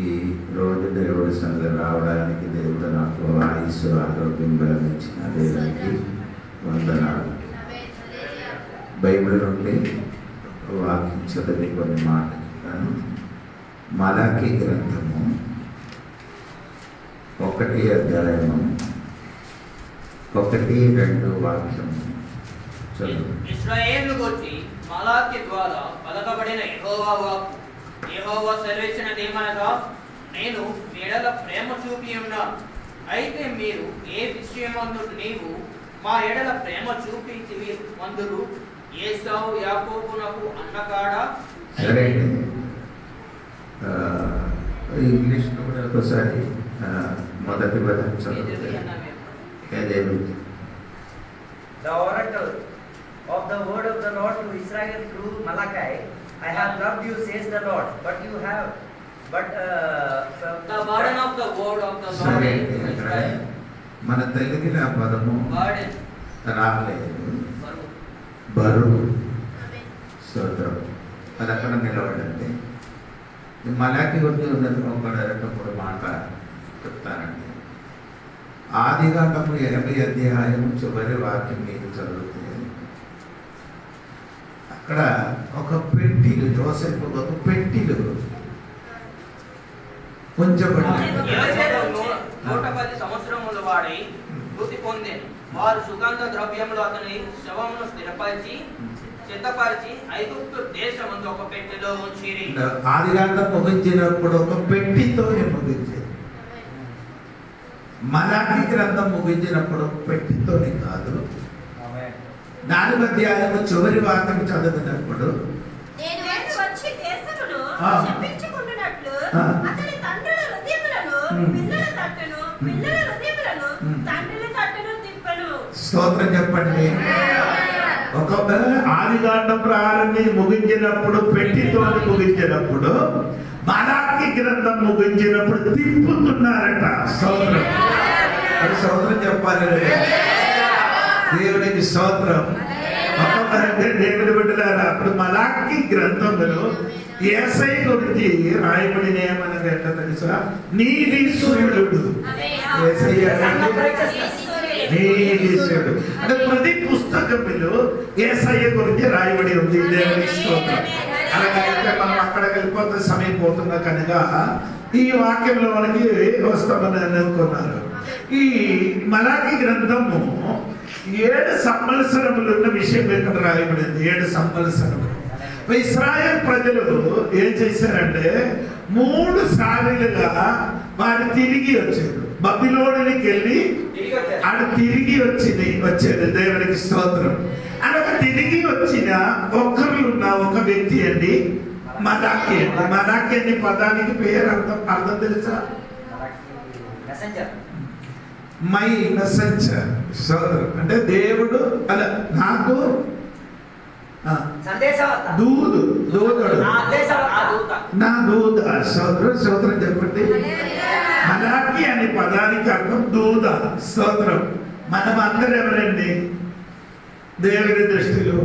ఈ రోజు దేవుడి సన్నిధి రావడానికి దేవుడు నాకు ఆయుస్సు ఆరోగ్యం బలమిచ్చిన దేవునికి వందనాలు. బైబిల్ నుండి వాక్యం చదివి కొన్ని మాటలు. మలాకి గ్రంథము 1వ అధ్యాయము 1-2 వాక్యము చదువు. ఇశ్రాయేలును గూర్చి మలాకి ద్వారా పలకబడిన యెహోవా వాక్కు. యెహోవా సెలవిచ్చినదేమనగా, నేను మీ ఎడల ప్రేమ చూపి ఉన్నాను. అయితే మీరు ఏ విషయమందు నీవు మా ఎడల ప్రేమ చూపించి మందురు ఏసావు యాకోబునకు అన్నకాడా? సరే, ఇంగ్లీష్ కూడా ఒకసారి మొదటి పదం చదువు. The oracle of the word of the Lord to Israel through Malachi, I have loved you, says the Lord, but you have The burden of the word of the Lord సరే, to Israel. మన తెలుగులో ఆ పదము Burden. రాలేదు. బరువు. బరువు. స్తోత్రం. అది అక్కడ నిలబడండి. మలాకి గురించి ఉన్నది ఒక 2-3 మాట చెప్తానండి. ఆదికాండము 80వ అధ్యాయము చివరి వాక్యం మీకు చదివితే అక్కడ ఒక పెట్టిలు, జోసెఫ్ ఒక పెట్టిలు ఉంచబడి యోసేపు 110 సంవత్సరముల వాడై మృతి పొందెను. వారు సుగంధ ద్రవ్యములు అతని శవమును స్థిరపరిచి సిద్ధపరిచి ఐగుప్తు దేశమందు ఒక పెట్టెలో ఉంచిరి. ఆదికాండం ముగించినప్పుడు ఒక పెట్టితో ముగించారు. మలాకి గ్రంథం ముగించినప్పుడు పెట్టితోనే కాదు, 4వ అధ్యాయము చివరి వాక్యం చదివినప్పుడు నేను వచ్చి దేశమును శపించుకొనున్నట్లు అతని తండ్రుల హృదయములను పిల్లల తట్టును, పిల్లల హృదయములను తండ్రుల తట్టును తిప్పను. స్తోత్రం చెప్పండి. ఒక ఆదికాండం ప్రారంభి ముగించినప్పుడు పెట్టితో ముగించినప్పుడు, మలాకి గ్రంథం ముగించినప్పుడు తిప్పుతున్నారట. స్తోత్రం. అది స్తోత్రం చెప్పాలి. దేవునికి స్తోత్రం. ఒక్కొక్కరంటే దేవుని బిడ్డలారా, అప్పుడు మలాకి గ్రంథంలో యేసయ్య గురించి రాయబడిన ఏమన్నది ఎట్లా తెలుసా? నీతిశూరుడు. యేసయ్య నీతిశూరుడు అంటే ప్రతి పుస్తకంలో యేసయ్య గురించి రాయబడి ఉంది. దేవునికి స్తోత్రం. అలాగైతే మనం అక్కడికి వెళ్ళిపోతే సమయం పోతున్నా కనుక ఈ వాక్యంలో మనకి వస్తామని అనుకున్నారు. ఈ మలాకి గ్రంథము 7 సంవత్సరములు ఉన్న విషయం ఇక్కడ రాయబడింది. 7 సంవత్సరములు. ఇశ్రాయేల్ ప్రజలు ఏం చేశారంటే 3 సార్లుగా వారు తిరిగి వచ్చారు. బబిలోనుకి వెళ్ళి ఆడు తిరిగి వచ్చాడు. దేవునికి స్తోత్రం. అని ఒక తిరిగి వచ్చిన ఒకరున్న ఒక వ్యక్తి అండి మలాకి. మలాకి అనే పదానికి పేరు అర్థం తెలుసా? My messenger. సోదరు అంటే దేవుడు అలా నాకు దూదు, దూదుడు, నా దూత. సోదరు సోదరం చెప్పండి. మలాకి అనే పదానికి అర్థం దూత. స్తోత్రం. మనం అందరూ ఎవరండి? దేవుడి దృష్టిలో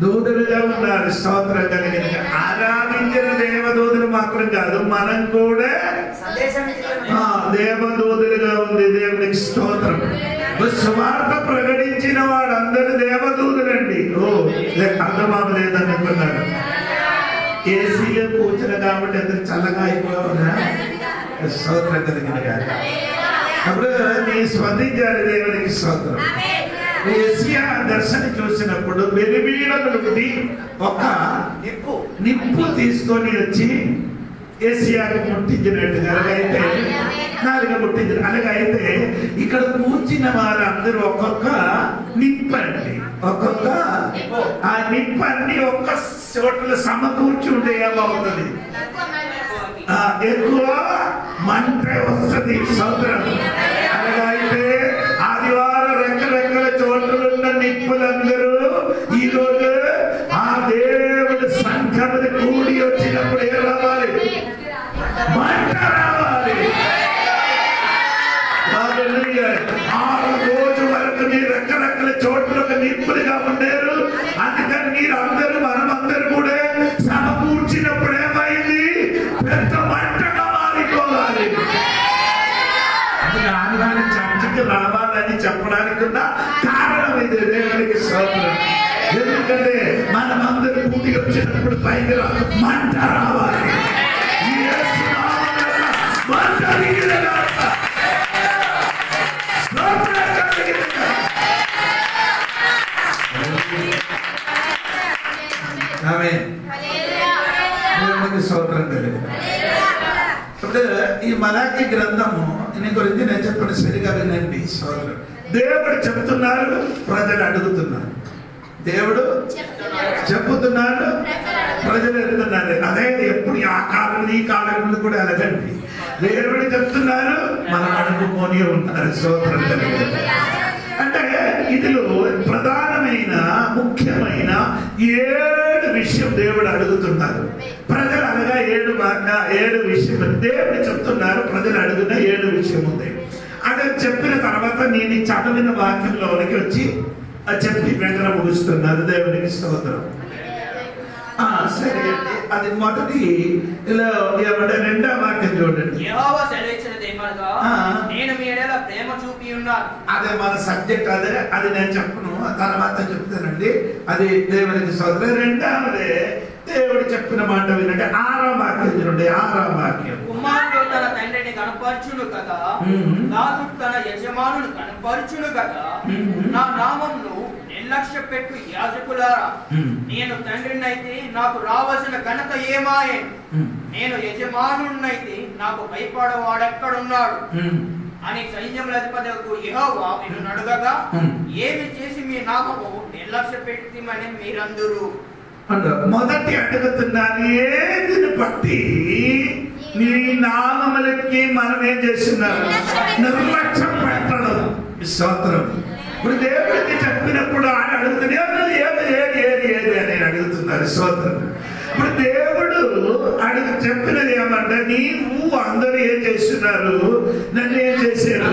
దూదులుగా ఉన్నారు. స్తోత్రం కలిగిన ఆరాధించిన దేవదూతులు మాత్రం కాదు, మనం కూడా దేవదూతులుగా ఉంది. దేవునికి స్తోత్రం. సువార్త ప్రకటించిన వాడందరూ దేవదూతులండి. అర్థమవలేదని అనుకున్నాడు. ఏసీలో కూర్చున్న కాబట్టి అందరు చల్లగా అయిపోవునా? స్తోత్రం కలిగిన గారు. అప్పుడు నీ స్పందించారు. దేవునికి స్తోత్రం. ఏసియా దర్శనం చూసినప్పుడు వెలివీణల నుండి ఒక నిప్పు తీసుకొని వచ్చి ఏసియాకి ముట్టించినట్టుగా అలాగైతే 4 ముట్టించారు. అలాగైతే ఇక్కడ కూర్చిన వారందరూ ఒక్కొక్క నిప్పండి, ఒక్కొక్క ఆ నిప్పన్ని ఒక్క చోట్ల సమకూర్చి ఉంటే ఏమవుతుంది? ఎక్కువ మంట వస్తుంది. సముద్రం అలాగైతే ఆదివారం రకరకాల చోట్లున్న నిప్పులందరూ ఈ రోజు ఆ దేవుడి సంఘములు కూడి వచ్చినప్పుడు ఏం రావాలి? మంట రావాలి. 6 రోజుల వరకు మీరు రకరకాల చోట్ల నిప్పులుగా ఉండేరు. అందుకని మీరు అందరూ మనమందరూ కూడా సమకూర్చినప్పుడు ఏమైంది? పెద్ద మంటగా రావడానికి కారణం ఇది. దేవునికి స్తోత్రం. ఎందుకంటే మనమందరూ కూడి వచ్చినప్పుడు పైకి మంట రావాలి. యేసు నామమున మంట దిగినగాక. స్తోత్రం కలుగునుగాక. ఆమేన్. దేవునికి స్తోత్రం కలుగునుగాక. ఇప్పుడు ఈ మలాకి గ్రంథము దీని గురించి నేను చెప్పిన సరిగా వినండి సోదరుడు. దేవుడు చెప్తున్నారు, ప్రజలు అడుగుతున్నారు. దేవుడు చెప్పుతున్నాడు, ప్రజలు అడుగుతున్నారు. అదే ఎప్పుడు ఆ కాలం ఈ కాలంలో కూడా అడగండి. దేవుడు చెప్తున్నారు, మనం అడుగుకొని ఉన్నారు. సోదరం అంటే ఇదిలో ప్రధానమైన ముఖ్యమైన 7 విషయం దేవుడు అడుగుతున్నారు. ప్రజలు అనగా 7 విషయం దేవుడు చెప్తున్నారు. ప్రజలు అడుగున్న 7 విషయం ఉంది. అదే చెప్పిన తర్వాత నేను చదివిన వాక్యంలోనికి వచ్చి చెప్పి వెంటనే ముగుస్తున్నారు. దేవునికి స్తోత్రం. సరే అండి. అది మొదటి ఇలా ఏమంటే 2వ వాక్యం చూడండి. యెహోవా సెలవిచ్చినదేమనగా, నేను మీ ఎడల ప్రేమ చూపి ఉన్నాను. అదే మన సబ్జెక్ట్. అది నేను చెప్పను, తర్వాత చెప్తానండి. అది దేవునికి స్తోత్రం. 2వది దేవుడు చెప్పిన మాట వినండి. 6వ వాక్యం చూడండి. 6వ వాక్యం. కుమారుడు తన తండ్రిని కనపరచును కదా, దాసుడు తన యజమానుని కనపరచును కదా. నా నామమును నిర్లక్ష్య పెట్టు యాజకులారా, నేను తండ్రినైతే నాకు రావలసిన ఘనత ఏమాయే? నేను యజమానునైతే నాకు భయపడవాడెక్కడున్నాడు అని సైన్యముల అధిపతికు యెహోవా నిన్ను అడగగా, ఏమి చేసి మీ నామము నిర్లక్ష్య పెట్టిమని మీరందరూ మొదటి అడుగుతున్నాను. ఏదిని బట్టి నీ నామములకి మనం ఏం చేస్తున్నారు? నిర్లక్ష్యం పెట్టడం. స్తోత్రం. ఇప్పుడు దేవుడికి చెప్పినప్పుడు ఆయన అడుగుతున్నారు, ఏది అని అడుగుతున్నారు. స్తోత్రం. ఇప్పుడు దేవుడు చెప్పినది ఏమంటే, నీవు అందరూ ఏం చేస్తున్నారు? నన్ను ఏం చేశారు?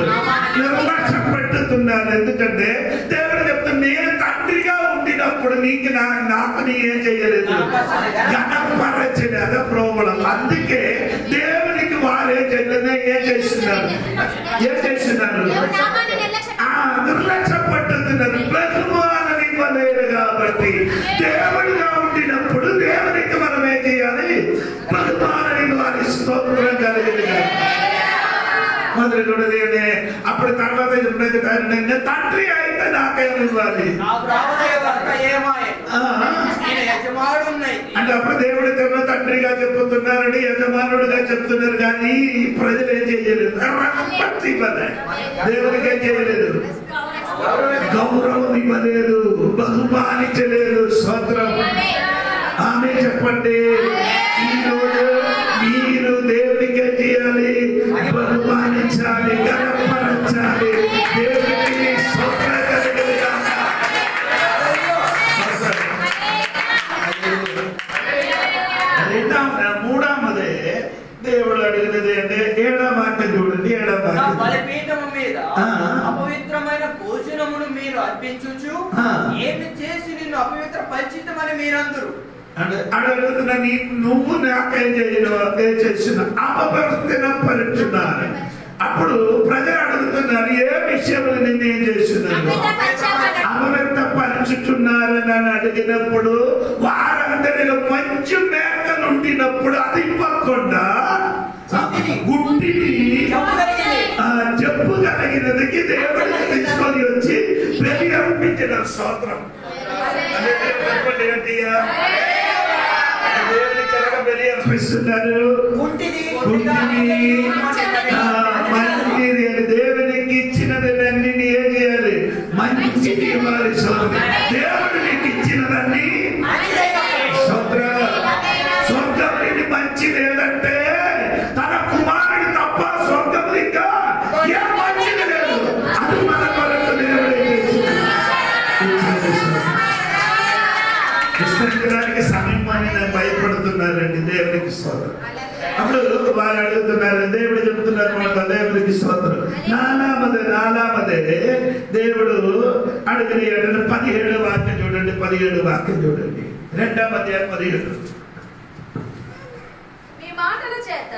నిర్లక్ష్యం పెట్టుతున్నారు. ఎందుకంటే దేవుడు చెప్తున్నా, నేను తండ్రిగా ఉండినప్పుడు నాకు నీ ఏం చేయలేదు? గణపరచలేదు. అదే ప్రాబ్లం. అందుకే దేవునికి వారు ఏం చేస్తున్నారు? నిర్లక్ష్యం పట్టుతున్నారు. బహుమానం ఇవ్వలేరు కాబట్టి దేవుడిగా ఉండినప్పుడు దేవునికి మనం ఏం చేయాలి? బహుమానం ఇవ్వాలి. స్తోత్రం కలిగింది. మొదలుడే అప్పుడు తర్వాత తండ్రి అయితే నాకేం ఇవ్వాలి? అంటే అప్పుడు దేవుడి తండ్రిగా చెప్తున్నారని యజమానుడిగా చెప్తున్నారు. కానీ ప్రజలు ఏం చేయలేదు? దేవుడికి ఏం చేయలేదు? గౌరవం ఇవ్వలేదు, బహుమానించలేదు. స్తోత్రం. ఆమె చెప్పండి. ఈరోజు మీరు దేవుడికి ఏం చేయాలి? బహుమానించాలి, గణపరచాలి. దేవుడికి స్తోత్రం కలిగింది కాక. మూడవదే దేవుడు అడిగినది అంటే 7వ వాక్యం చూడండి. 7వ వాక్యం. బలిపీఠము మీద అపవిత్రమైన భోజనమును మీరు అర్పించుచు, ఏమి చేసి నిన్ను అపవిత్ర పరిచితమని మీరందరూ అంటే అడుగుతున్నా, నువ్వు నాకేం చేసిన అపవిత్ర పరుచున్నారు. అప్పుడు ప్రజలు అడుగుతున్నారు, ఏ విషయంలో నిన్ను ఏం చేస్తున్నారు? అపవిత్ర పరుచుతున్నారని అడిగినప్పుడు వారందరిలో మంచి మేకలు ఉండినప్పుడు అది ఇవ్వకుండా గుడ్డిని జబ్బు కలిగినదికి దేవుడికి తీసుకొని వచ్చి బలి అర్పించిన. స్తోత్రం. దేవునికి ఎలాగ బలి అర్పిస్తున్నారు? మంచిది అని దేవునికి ఇచ్చినదన్నీ ఏం చేయాలి? మంచిది ఇవ్వాలి. దేవుడు నీకు ఇచ్చినదన్నీ స్వర్గం మంచి లేదంటే తన కుమారుడు తప్ప స్వర్గం ఇంకా ఏం మంచిది లేదు. అది మన కొరకు దేవుడు విస్తరించడానికి సమయం అని నేను భయపడుతున్నారండి. దేవునికి స్తోత్రం. అప్పుడు వారు అడుగుతున్నారు, దేవుడు చెప్తున్నారు, దేవునికి స్తోత్రం. నాలామదే దేవుడు అడిగిన 17వ వాక్యం చూడండి. 17వ వాక్యం చూడండి. 2వ అధ్యాయం 17. మాటల చేత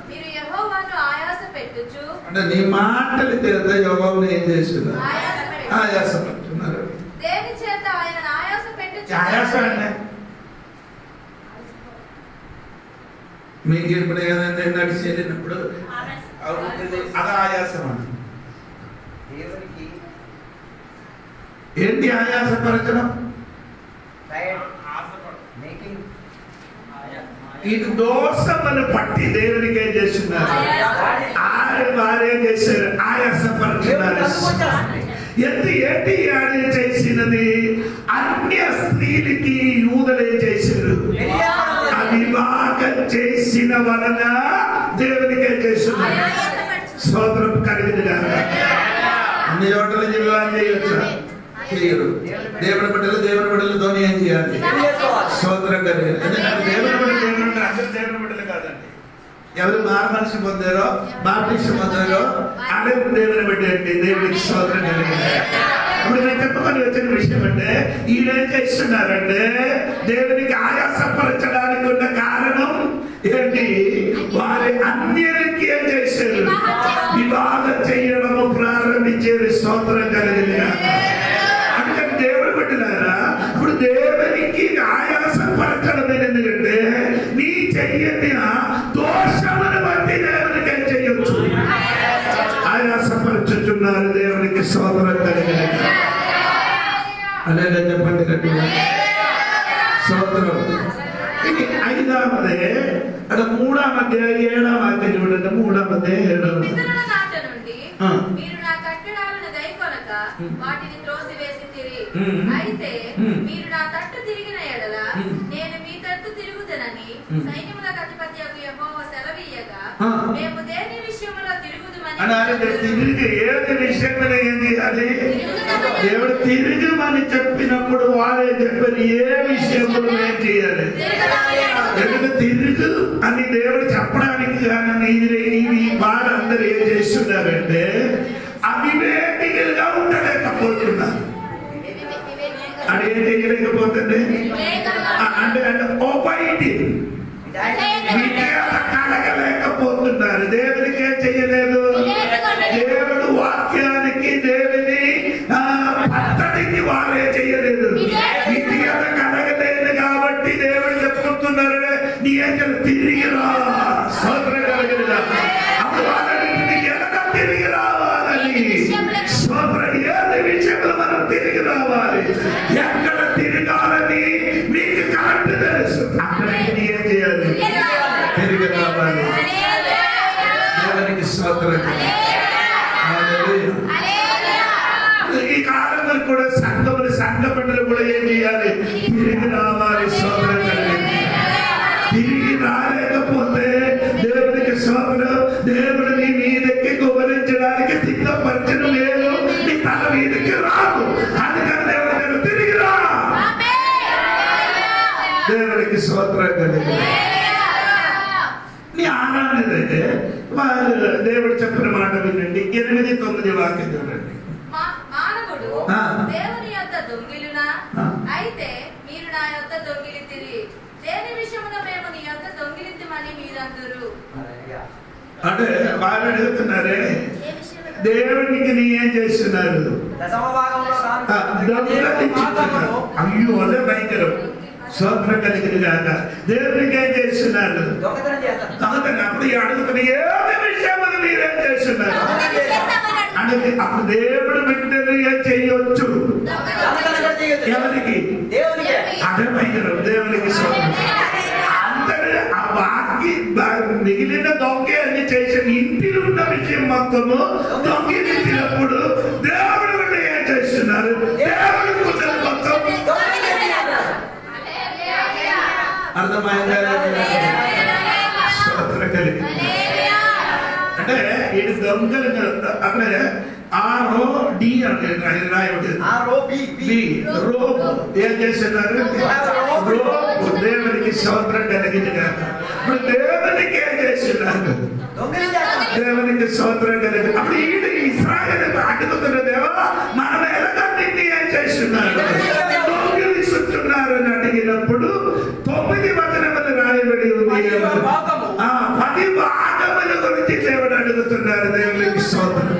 మీరు యెహోవాను ఆయాస పెట్టుచు, అంటే నీ మాటల చేత యెహోవాను ఏం చేస్తున్నారు? ఆయాసపడుతున్నారు. దేని చేత ఆయన ఆయాస ఆయాసం అంటే మీకు ఇప్పుడు ఏదైనా నడిచి వెళ్ళినప్పుడు అది ఆయాసం అండి. దేవునికి ఏంటి ఆయాసపరచడం? మేకింగ్ ఇది దోషమని పట్టి దేవునికి ఏం చేస్తున్నారు? వారేం చేశారు? ఆయాసపరుచున్నారు. ఏంటి ఆడే చేసినది? అన్య స్త్రీలకి యూదులే చేశారు. అవివాహం చేసిన వలన దేవునికి ఏం చేస్తున్నారు? స్తోత్రం కలిగింది కదా. అన్ని చోట్ల వివాహం చేయొచ్చు, చేయరు. దేవుని బిడ్డలతో ఏం చేయాలి? స్తోత్రం కలిగింది. ఎందుకంటే దేవుని బిడ్డలు అందరూ దేవుని బిడ్డలు కాదండి. ఎవరు మారు మనిషి పొందారో, బాప్టిజం పొందారో అదే దేవుని బిడ్డ అండి. దేవునికి స్తోత్రం కలిగింది. ఇప్పుడు నేను చెప్పుకొని వచ్చిన విషయం అంటే ఈయన చేస్తున్నారంటే దేవునికి ఆయాసపరచడానికి ఉన్న కారణం ఏంటి? వారి అన్యులకి ఏం చేశారు? వివాహం చేయడము ప్రారంభించేది. స్తోత్రం కలిగింది. అందుకని దేవుడు పెట్టినారా ఇప్పుడు దేవునికి ఆయాసపరచడం ఎందుకంటే నీ చెయ్యని దోషమును బట్టి దేవునికి ఏం చెయ్యొచ్చు? ఆయాసపరచుతున్నారు. దేవునికి స్తోత్రం కలిగింది. అలాగే చెప్పండి గట్టిగా స్తోత్రం. ఇది 5వదే. అక్కడ 3వ అధ్యాయం 7వ వాక్యం చూడండి. 3వ అధ్యాయం 7వ. పితరుల నాట నుండి మీరు నా కట్టడాలను గైకొనక వాటిని త్రోసివేసితిరి. అయితే మీరు నా తట్టు తిరిగిన ఎడల నేను మీ తట్టు తిరుగుదనని సైన్యములకు అధిపత్యకు యెహోవా సెలవీయగా మేము దేని విషయములో తిరుగుదుమని తిరిగి ఏది విషయంలో ఏం చేయాలి? దేవుడు తిరుగుమని చెప్పినప్పుడు వారే చెప్పారు ఏ విషయంలో ఏం చేయాలి? ఎందుకు తిరుగు అని దేవుడు చెప్పడానికి కానీ వారందరూ ఏం చేస్తున్నారంటే అవివేకిగా ఉండలేకపోతున్నారు. అది ఏం చేయలేకపోతుంది అంటే కలగలేకపోతున్నారు. దేవునికి ఏం చెయ్యలేదు. దేవుడు వాక్యానికి దేవుని పద్ధతికి వారే చెయ్యలేదు. విద్యత కలగలేదు కాబట్టి దేవుడు చెప్పుకుంటున్నారు నీ ఏం తిరిగి రా. స్తోత్రం కలగలేదా? అప్పుడు వాళ్ళని ఎనక తిరిగి రావాలని స్తోత్రం. ఏది విషయంలో మనం తిరిగి రావాలి, ఎక్కడ తిరగాలని మీకు కరెక్ట్ తెలుసు. అక్కడికి ఏం చేయాలి? తిరిగి రావాలి. దేవునికి స్తోత్రం. ఈ కాలంలో కూడా సంఘ బిడ్డలు కూడా ఏం చేయాలి? తిరిగి రావాలి. స్తోత్రం కలిగింది. తిరిగి రాలేకపోతే దేవునికి స్తోత్రం. దేవుడు నీ మీదకి గౌరవించడానికి సిద్ధపరచడం లేదు. నీ తల మీదకి రాదు. అందుకని దేవుడు తిరిగి రా. దేవునికి స్తోత్రం కలిగింది. నీ ఆనందదే వాళ్ళు దేవుడు చెప్పిన మాట వినండి. 8-9 వాక్యం చూడండి. మానవుడు దేవుని యొద్ద దొంగిలునా? అయితే మీరు నా యొద్ద దొంగిలితిరి. దేని విషయమున మేము నీ యొద్ద దొంగిలిద్దామని మీరందరూ అంటే వాళ్ళు అడుగుతున్నారే దేవునికి నీ ఏం చేస్తున్నారు? అయ్యో అదే భయంకరం. స్తోత్రం కలిగింది కాక. దేవునికి ఏం చేస్తున్నారు? అప్పుడు అడుగుతున్న ఏది విషయంలో మీరేం చేస్తున్నారు అంటే అప్పుడు దేవుడు బిడ్డలు ఏం చేయొచ్చు? ఎవరికి? అదే భయంకరం. దేవునికి అందరూ ఆ వాకి మిగిలిన దొంగే అని చేసిన ఇంటిలో ఉన్న విషయం మొత్తము దొంగిలించినప్పుడు దేవుడు బిడ్డ ఏం చేస్తున్నారు? దేవుడు కూతురు మొత్తం అర్థమైందా? స్తోత్రం కలిగి అంటే ఇది దొంగలు అక్కడ ROD అంటే రాయబడి ఏం చేస్తున్నారు? దేవునికి స్తోత్రం కలిగింది కాక. ఇప్పుడు దేవునికి ఏం చేస్తున్నారు? దేవునికి స్తోత్రం కలిగింది. అప్పుడు ఈడు ఇశ్రాయేలు అడుగుతున్న దేవా మనం ఎలాగంటే ఏం చేస్తున్నారు? దొంగిలిస్తున్నారు అని అడిగినప్పుడు 9 వచనములు రాయబడి ఉంది. 10 భాగముల గురించి దేవుడు అడుగుతున్నారు. దేవునికి స్తోత్రం.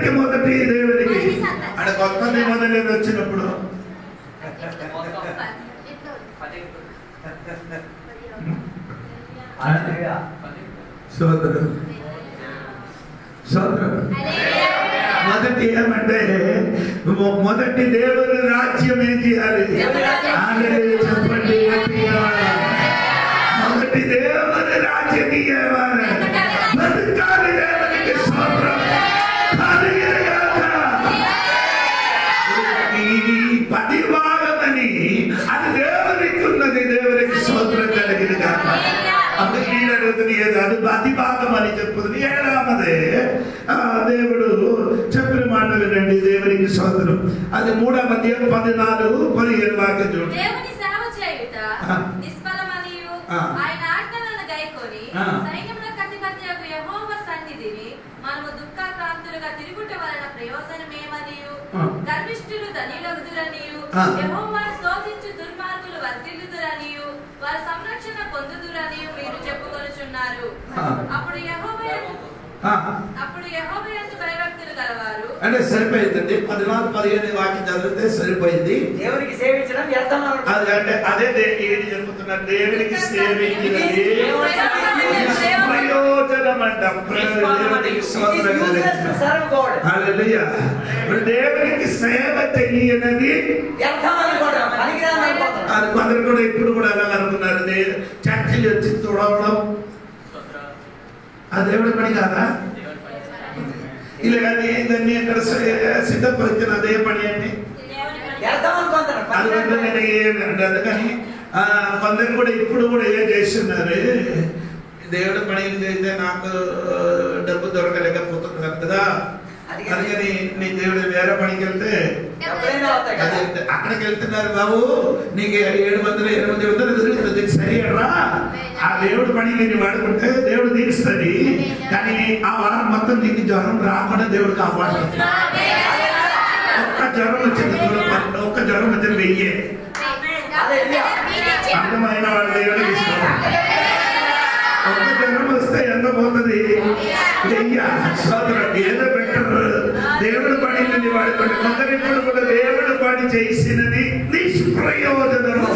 మొట్టమొదటి దేవుడికి అంటే కొత్త నిబంధన వచ్చినప్పుడు సోదరు సోదరు మొదటి ఏమంటే మొదటి దేవుని రాజ్యం ఏం చేయాలి చెప్పండి. మొదటి దేవుని రాజ్యం ఇవ్వాలి, బతకాలి దేవునికి స్తోత్రం. ఈ 10 భాగమని అది దేవునికి ఉన్నది, దేవునికి స్తోత్రం కలిగింది కాక అందుకే అడుగుతుంది అది 10 భాగం అని చెప్పుతుంది. 7వదే దేవుడు చెప్పిన మాట వినండి, దేవునికి స్తోత్రం. అది 3వ అధ్యాయం 14-15 వాక్యం చూడండి. దేవుని సేవ చేయుట నిష్ఫలమనియు ఆయన ఆజ్ఞలను గైకొని సైన్యములకు అధిపతియగు యెహోవా సన్నిధిని మనము దుఃఖాక్రాంతులుగా తిరుగుట వలన ప్రయోజనమేమనియు గర్విష్ఠులు ధనిలగుదురనియు యెహోవాను స్తోత్రించు దుర్మార్గులు వర్ధిల్లుదురనియు వారి సంరక్షణ పొందుదురనియు మీరు చెప్పుకొనుచున్నారు. అప్పుడు యెహోవా యందు భయభక్తులు గలవారు అంటే సరిపోయిందండి. 14-15 వాక్యం చదివితే సరిపోయింది. దేవునికి సేవించడం వ్యర్థం అంటే అదే ఏది చెప్పుతున్నారు, దేవునికి సేవించినది ప్రయోజనం అంట. దేవునికి సేవ తెలియనది అది కొందరు కూడా ఇప్పుడు కూడా ఎలా అనుకున్నారు, చర్చలు వచ్చి చూడవడం ఆ దేవుడి పని కాదా? ఇలా దాన్ని అక్కడ సిద్ధపరిచిన అదే పని అండి. అందుకని కొందరు కూడా ఇప్పుడు కూడా ఏం చేస్తున్నారు, దేవుడి పని అయితే నాకు డబ్బు దొరకలేకపోతుంది కదా, అందుకని నీ దేవుడు వేరే పనికి వెళ్తే అక్కడికి వెళ్తున్నారు బాబు, నీకు 700-800 దొరుకుతుంది సరియరా, ఆ దేవుడి పని నేను వాడుకుంటే దేవుడు తీరుస్తుంది. కానీ ఆ వారం మొత్తం నీకు జ్వరం రాకుండా దేవుడు కాపాడుతుంది. ఒక్క జ్వరం వచ్చింది, ఒక్క జ్వరం వచ్చింది 1000 అందమైన వాళ్ళ దేవుడికి ఇష్టం. ఒక్క జ్వరం వస్తే ఎంత పోతుంది? ఏదో బెటర్ దేవుడు పని వాడుకోండి. కొందరు ఇప్పుడు కూడా దేవుడు పని చేసినది నిష్ప్రయోజనము,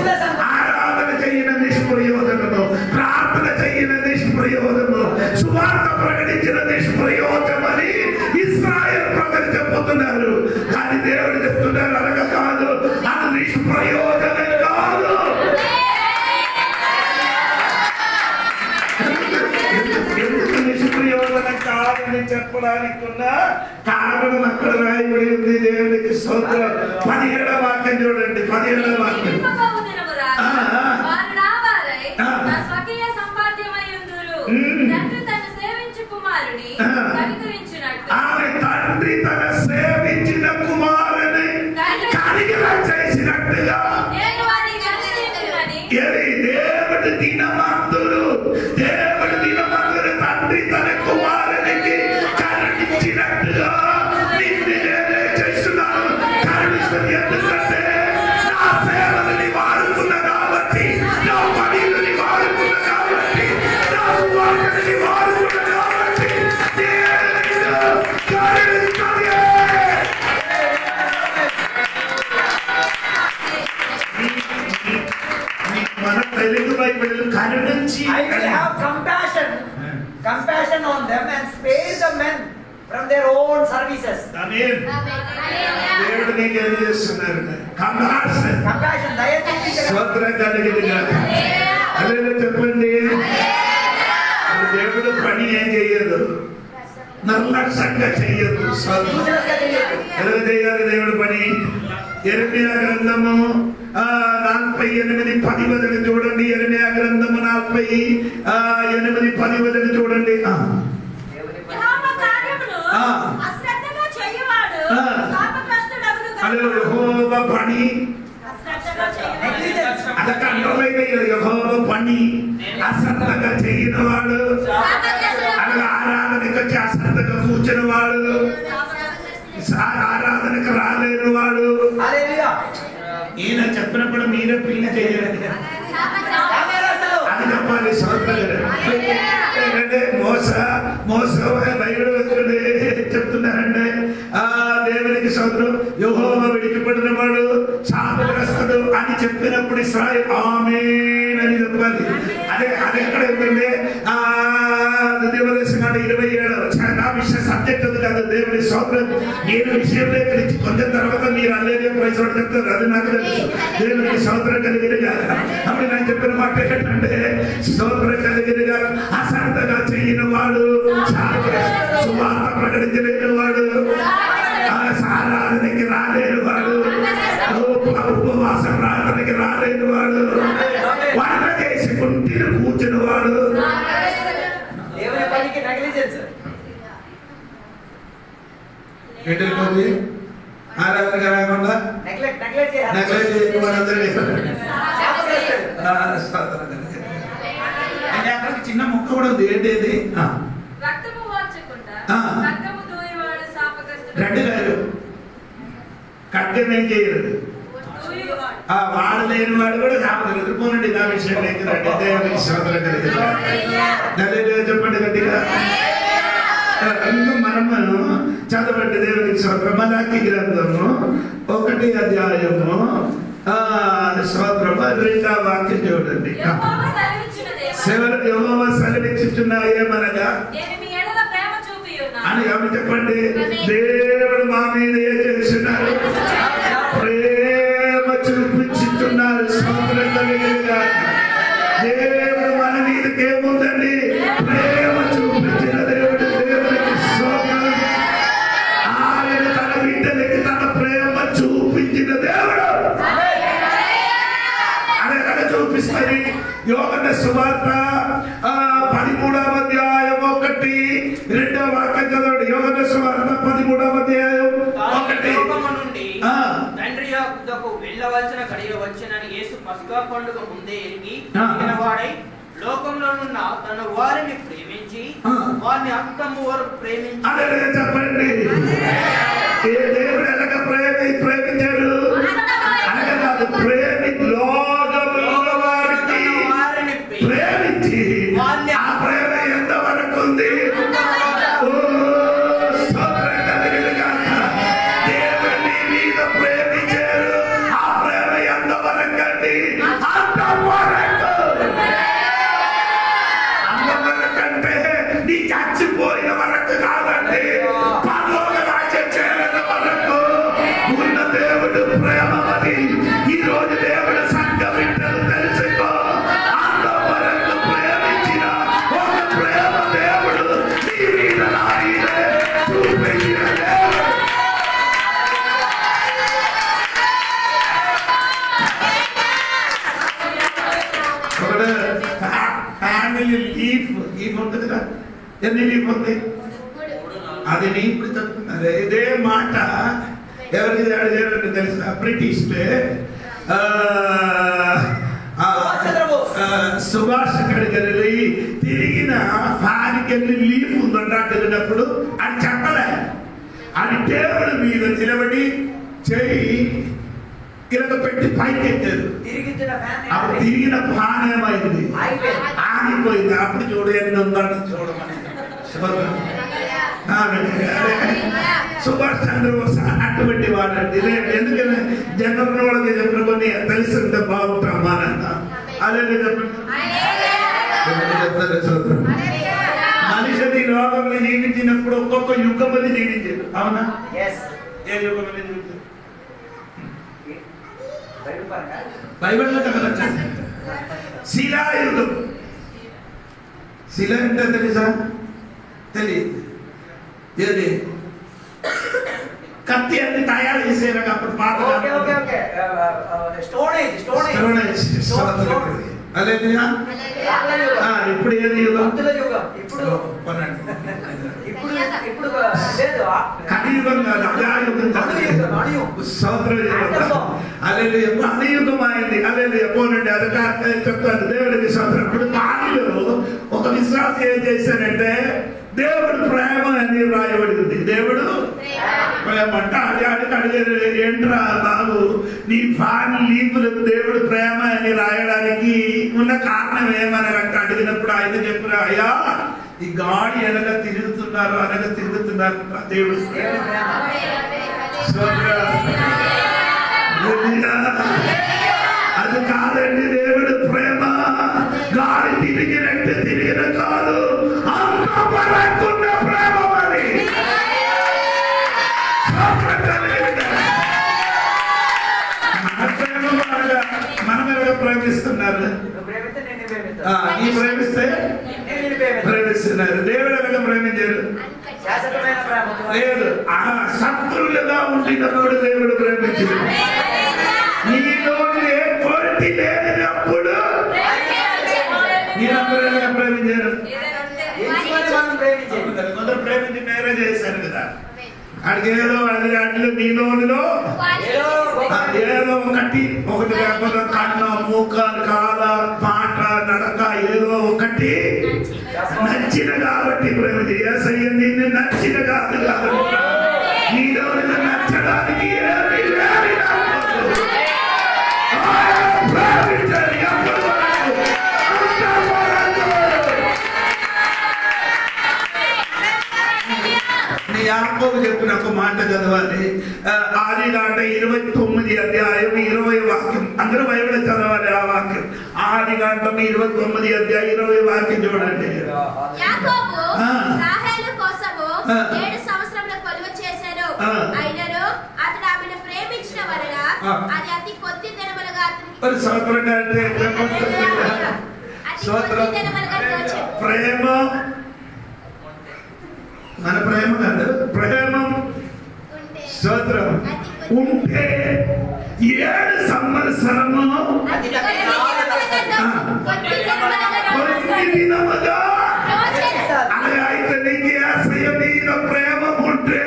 ఆరాధన చేయన నిష్ప్రయోజనము, ప్రార్థన చేయన నిష్ప్రయోజనము, సువార్త ప్రకటించిన నిష్ప్రయోజనమని ఇశ్రాయేలు ప్రజలు చెప్పుతున్నారు. కానీ దేవుడు చెప్తున్నారు అలాగ కాదు, అది నిష్ప్రయోజనం కాదు. ఎందుకు నిష్ప్రయోజనం కాదని చెప్పడానికి ఉన్న కారణం అక్కడ రాయబడి ఉంది. దేవునికి స్తోత్రం. 17వ వాక్యం చూడండి, 17వ వాక్యం. ఆమె తండ్రి తన సేవించిన కుమారుని కనికర చేసినట్టుగా దేవుడు దినమంతుడు తండ్రి తన కుమారునికి కరుణించినట్టుగా నిన్ను నేనే చేస్తున్నాను. కరుణిస్తుంది ఎందుకంటే నా సేవలని వాడుకున్న కాబట్టి, నా పనులని వాడుకున్న కాబట్టి, నా సువార్తని వాడుకున్న కాబట్టి మన తెలుగు బైబిల్ కరుణించి compassion on them and spare the men from their own services. ఆమేన్. దేవుడు నీకు ఏం చేస్తున్నారు? కంపాషన్ దయచేసి స్తోత్రం కలిగింది కాదు. హల్లెలూయా చెప్పండి. దేవుడు పని ఏం చేయదు, నిర్లక్ష్యంగా చెయ్యదు. ఎలా చేయాలి దేవుడు పని? యెరెమీయా గ్రంథము 48-10 చూడండి. యెరెమీయా గ్రంథము 48-10 చూడండి. యెహోవా పని అది కంట్రోల్ యెహోవా పని అశ్రద్ధగా చేయని వాడు, అలాగే ఆరాధనకు వచ్చి అశ్రద్ధగా కూర్చుని వాడు, ఆరాధనకు రాలేని వాడు. ఈయన చెప్పినప్పుడు మీరే పిల్లి చేయాలి అని చెప్పాలి. మోస బయట చెప్తున్నారండి. సోదరు యెహోవా విడిచిపెట్టిన వాడు శాపగ్రస్తుడు అని చెప్పినప్పుడు ఇశ్రాయేలు ఆమేన్ అని చెప్పాలి. అదే ఎక్కడ ఏంటంటే దేవదేశం 27 విషయ సబ్జెక్ట్ అది కాదు. దేవుడి సోదరం నేను విషయం లేకరించి కొంచెం తర్వాత మీరు అల్లేదే ప్రైజ్ చెప్తారు. అది నాకు తెలుసు. దేవుడికి సోదరం కలిగినగా అప్పుడు నేను చెప్పిన మాట ఏంటంటే సోదరం కలిగినగా అసంతగా చేయని వాడు సువార్త ప్రకటించలేని వాడు సారాధనకి రాలేని వాడు ఉపవాసం రాధనకి రాలేని వాడు వంట చేసి కుంటిని కూర్చుని వాడు దేవుని పనికి నెగ్లిజెన్స్ ఏంటి ఆరాధనగా రాకుండా నెగ్లెక్ట్ చేయని వాడు అక్కడికి చిన్న ముక్క కూడా ఉంది. ఏంటి రక్తము వార్చకుండా రక్తము దూయవాడు శాపగ్రస్తుడు. రెడ్డి గారు కట్టెనేం చేయరు. వాడు లేని వాడు కూడా శాపగ్రస్తుడు. పోనండి నా విషయం లేకపోతే దేవునికి స్తోత్రం కలిగింది. చెప్పండి గట్టిగా. ఇంకా మనము చదవండి దేవునికి స్తోత్రం. మలాకి గ్రంథము 1వ అధ్యాయము స్తోత్రం 2వ వాక్యం చూడండి. యెహోవా సెలవిచ్చుచున్నా ఏమనగా అని ఎవరు చెప్పండి. దేవుడు మా మీద ఏం చేస్తున్నారు? ప్రేమ చూపించుతున్నారు. స్తోత్రం కలిగినగా. దేవుడు మన మీదకి ఏముందండి? ప్రేమ చూపించిన దేవుడు. దేవుడికి స్తోత్రం. ఆయన తన బిడ్డలకి తన ప్రేమ చూపించిన దేవుడు. అదే చూపిస్తుంది. యోహాను సువార్త 13వ అధ్యాయం 1-2 వాక్యం చదవండి. యోహాను సువార్త 13వ అధ్యాయం 1. నుండి తండ్రి యొద్దకు వెళ్ళవలసిన గడియ వచ్చనని యేసు పస్కా పండుగ ముందే ఎరిగి వాడై లోకంలోనున్న తన వారిని ప్రేమించి వారిని అంతము వరకు ప్రేమించి. చెప్పండి. ఏ దేవుడు ఎలాగ ప్రేమించారు? అనగా కాదు, వారిని ప్రేమించి ఆ ప్రేమ ఎంతవరకు ఉంది? దేవుడు నీ మీద ప్రేమించారు. ఆ ప్రేమ ఎంతవరకు అండి? అంతవరకంటే నీ చచ్చిపోయిన వరకు కాదండి. పరలోక రాజ్యం చేరిన వరకు ఉన్న దేవుడు ప్రేమ. ఈ రోజు దేవుడు సంఘం వింటలు తెలుసుకో. అంతవరకు ప్రేమించిన ఒక ప్రేమ దేవుడు నీ మీద నా మీదే చూపించిన దేవుడు. ఫ్యామిలీ లీఫ్ ఉంటుంది కదా. ఎన్ని లీఫ్ ఉంది? అది నీ ఇప్పుడు చెప్తున్నారు. ఇదే మాట ఎవరికి అడిగారంటే తెలుసా? బ్రిటిష్ సుభాష్ అక్కడికి వెళ్ళి తిరిగిన ఫ్యాన్కి వెళ్ళి లీఫ్ ఉందంట. తిరిగినప్పుడు అది చెప్పలే. అది టేబుల్ మీద నిలబడి చెయ్యి కింద పెట్టి పైకి ఎత్తారు. అప్పుడు తిరిగిన ఫ్యాన్ ఏమైంది? ఆగిపోయింది. అప్పుడు చూడు ఎన్ని ఉందంటే చూడమని. సుభాష్ చంద్రబోస్ అటువంటి వాడండి. ఎందుకంటే జనరల్ వాళ్ళకి చెప్పిన కొన్ని తెలిసింటే బాగుంటామా అంట. అదే చెప్పండి. మనిషిని లోకంలో జీవించినప్పుడు ఒక్కొక్క యుగమని జీవించారు. అవునా? ఏ యుగమని జీవించారు? బైబిల్లో చెప్పచ్చు. శిలాయుగం. శిల అంటే తెలుసా? తెలియదు. ఏది? కత్తి అన్ని తయారు చేసేది అప్పుడు పాత. ఇప్పుడు ఏది యుగం? కలియుగం కాదు, అజాయుగం కాదు, సౌద్రయుగం. అదే అనియుగం అయింది. అదే పోనండి. అది చెప్తాను దేవుడికి సౌద్రం. ఇప్పుడు పాలిలో ఒక విశ్వాసం ఏం చేశానంటే దేవుడు ప్రేమ అని రాయబడింది. దేవుడు ప్రేమ అంటే అడిగాడికి అడిగారు, ఏంట్రా బాబు నీ ఫ్యాన్ లీపులు దేవుడు ప్రేమ అని రాయడానికి ఉన్న కారణం ఏమని అడిగినప్పుడు ఆయన చెప్పారు, అయ్యా ఈ గాడి అనగా తిరుగుతున్నారు దేవుడు. అది కాదండి దేవుడు ప్రేమ. గాలి తిరిగినట్టు తిరిగిన కాదు, అంత వరకున్న ప్రేమ మరి. మన ప్రేమ బాగా మనం ఎలాగ ప్రేమిస్తున్నారు? ఈ ప్రేమిస్తే ప్రేమిస్తున్నారు. దేవుడు ఎలాగ ప్రేమించారు? లేదు, ఆ శత్రువులుగా ఉండినప్పుడు దేవుడు ప్రేమించారు. నీలో ఏ కోరిక లేనప్పుడు మీరందరూ ప్రేమించారు. కొందరు ప్రేమించి మ్యారేజ్ చేశారు కదా, అడిగి ఏదో అడ్లు నీలోనిలో ఏదో ఒకటి లేకపోతే కన్ను, మూక, కాల, పాట, నడక ఏదో ఒకటి నచ్చిన కాబట్టి ప్రేమించి. యేసయ్య నిన్ను నచ్చిన కాదు కాబట్టి నీలో నచ్చడానికి ఏమీ లేదు. యాకోబు చెప్పిన ఒక మాట చదవాలి. ఆదికాండ 29 అధ్యాయం 20 వాక్యం. అందరూ బైబిల్ చదవాలి ఆ వాక్యం. ఆదికాండం 29 అధ్యాయం 20 వాక్యం చూడండి. యాకోబు రాహేలు కోసము 7 సంవత్సరముల కొలువ చేశాడు. అయినను అతడు ఆమెను ప్రేమించిన వలన అది అతి కొద్ది దినములుగా ప్రేమ మన ప్రేమ కాదు, ప్రేమ స్తోత్రం ఉంటే 7 సంవత్సరము దినముగా. అలాగే అయితే నీకు యేసయ్య మీద ప్రేమ ఉంటే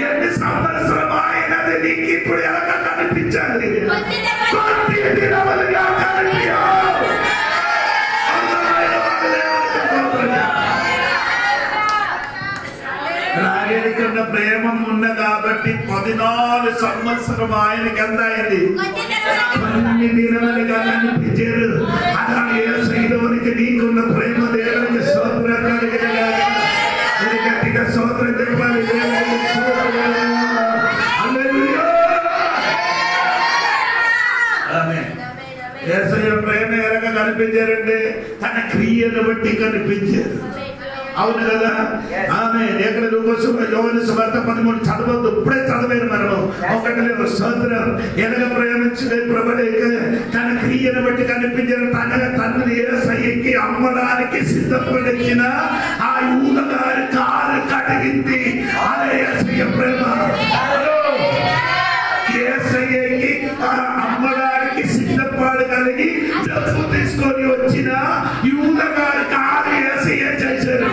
7 సంవత్సరం అయినది నీకు ఇప్పుడు ఎలాగ కనిపించాలి? కొద్ది దినములుగా రాగేడికన్న ప్రేమ ఉన్న కాబట్టి 14 సంవత్సరం ఆయనకి ఎంత అయింది? కొన్ని దినములుగా కనిపించారు. అలా యేసయ్యలోనికి నీకున్న ప్రేమ దేవునికి స్తోత్రం కలిగిన గట్టిగా స్తోత్రం చెప్పాలి. యేసయ్య ప్రేమ ఎలాగ కనిపించారంటే తన క్రియను బట్టి కనిపించారు. అవును కదా? ఆమె ఎక్కడ యోహాను సువార్త 13 చదవద్దు, ఇప్పుడే చదివారు మనము. ఒకటి స్తోత్రం. ఎలాగ ప్రేమించే ప్రభుడే తన క్రియను బట్టి కనిపించారు. తండ్రి యేసయ్యకి అమ్మడానికి సిద్ధపడిన ఆ యూద గారి కారు కడిగింది. అదే యేసయ్య ప్రేమ. యేసయ్యకి అమ్మడానికి సిద్ధపాడు కలిగి డబ్బు తీసుకొని వచ్చిన యూద గారి కారు యేసయ్య చేశారు.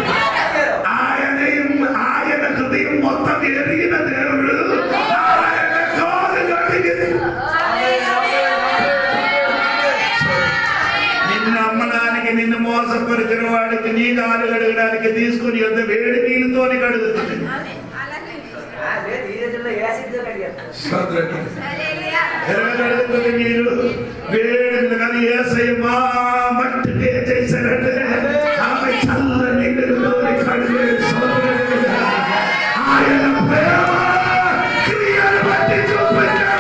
ఆయన హృదయం మొత్తం ఎరిగిన దేవుడు ఆయన కాలు కడిగింది. నిన్ను అమ్మడానికి, నిన్ను మోసపరిచిన వాడికి నీ కాలు కడగడానికి తీసుకుని వద్ద వేడి నీళ్ళతోనే కడుగుతుంది. ఎరగడుగుతుంది నీళ్ళు వేడి. కానీ యేసయ్య మా మట్టికే చేశారంటే ఆమె చల్ల నీళ్ళతోనే కడిగే. ఆయన ప్రేమ క్రియను బట్టి చూపించారు.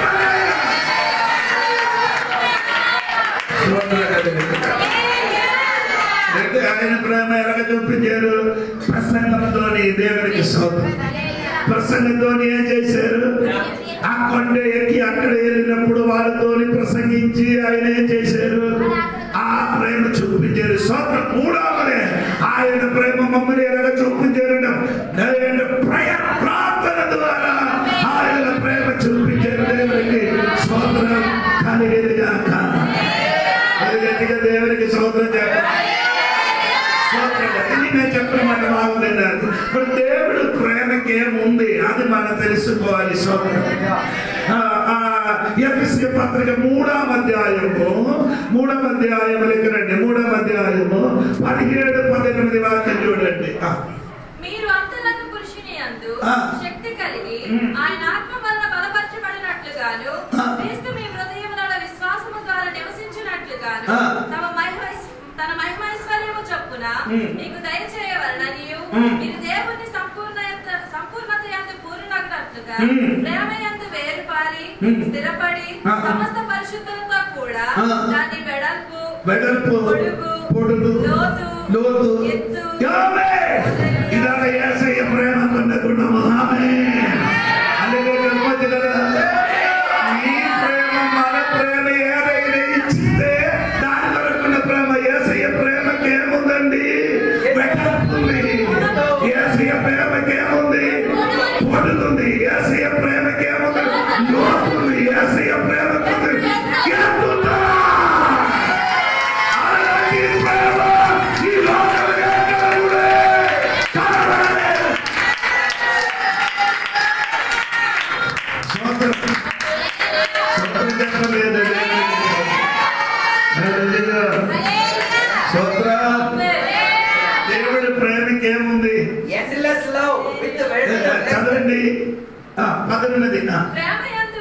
ఆయన ప్రేమ ఎలాగ చూపించారు? ప్రసంగంతోని దేవునికి స్తోత్రం. ప్రసంగంతో ఏం చేశారు? ఆ కొండ ఎక్కి అక్కడ వెళ్ళినప్పుడు వాళ్ళతోని ప్రసంగించి ఆయన ఏం చేశారు? ఆ ప్రేమ చూపించారు. స్తోత్రం. మూడవదే ఆయన ప్రేమ మమ్మల్ని ఎలాగ చూపించారు? ప్రార్థన ద్వారా ఆయన ప్రేమ చూపించారు. దేవునికి స్తోత్రం కలిగేది కాక. గట్టిగా దేవునికి స్తోత్రం చెప్పాలి. నేను చెప్పిన మాట బాగుందన్నారు. ఇప్పుడు దేవుడు ప్రేమకి ఏముంది అది మనం తెలుసుకోవాలి. ఎఫెసీ పత్రిక 3వ అధ్యాయము 17-18 వాక్యం చూడండి. మీరు అంతరంగ పురుషుని యందు శక్తి కలిగి ఆయన ఆత్మ వలన బలపరచబడినట్లుగాను క్రీస్తు మీ హృదయములలో విశ్వాసము ద్వారా నివసించినట్లుగాను తన మహిమైశ్వర్యము చొప్పున నీకు దయచేయవలననియు మీరు దేవుని సంపూర్ణత యందు పూర్ణులగునట్లుగా ప్రేమయందు వేరుపారి స్థిరపడి సమస్త పరిశుద్ధులతో కూడా దాని వెడల్పు పొడుగు లోతు ఎత్తు ఇదాల యేసయ్య ప్రేమ కొన్న గుణము. ఆమేన్. హల్లెలూయా. ఈ ప్రేమ మన ప్రేమ ఏదైనా ఇచ్చితే దాని వరకున్న ప్రేమ యేసయ్య ప్రేమకి ఏముందండి? వెడల్పుంది. యేసయ్య ప్రేమకి ఏముంది? పొడుగుంది. యేసయ్య ప్రేమకి ఏముంది? లోతుంది. యేసయ్య ప్రేమకి ఎత్తుందా? అలాంటి ప్రేమ ఈ లోకంలో ఎక్కడ కూడా కనబడలేదు. దేవుడి ప్రేమకి ఏముంది? చదవండి. పదనున్నది ప్రేమయందు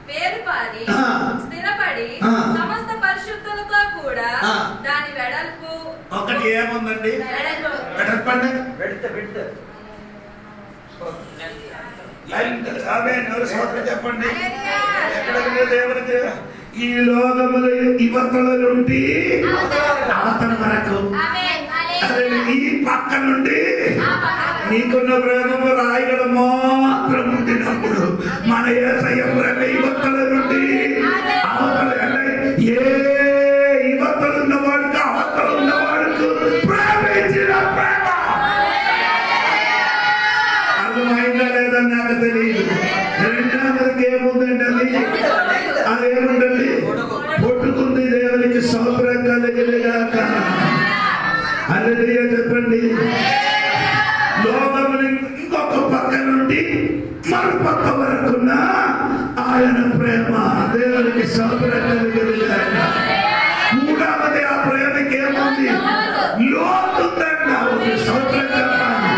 వేరుపారి స్థిరపడి సమస్త పరిశుద్ధులతో కూడా దాని వెడల్పు ఒకటి ఏముందండి? వెడల్పండి. చెప్పండి. ఎక్కడ దేవుడికి ఈ లోకములు యువతల నుండి అవతల వరకు, ఈ పక్క నుండి నీకున్న ప్రేమము రాయగడ మాత్రం ఉండినప్పుడు మన యేసయ్య ప్రేమ యువతల నుండి అవతల, ఏ యువతలు ఉన్నవాడికి అవతల ఉన్నవాడికి ప్రేమించిన ప్రేమ. అర్థమైందా లేదా నాకు తెలియదు. రెండవది ఏముందండి? అదేముందండి? పొట్టుకుంది. దేవునికి స్తోత్రం కలుగునుగాక. హల్లెలూయా చెప్పండి. లోకముని ఇంకొక పక్క నుండి మరో పక్క వరకున్న ఆయన ప్రేమ. దేవునికి స్తోత్రం కలుగునుగాక. మూడవది ఆ ప్రేమకి ఏముంది? లోతుందండి. స్తోత్రం చెప్పాలి.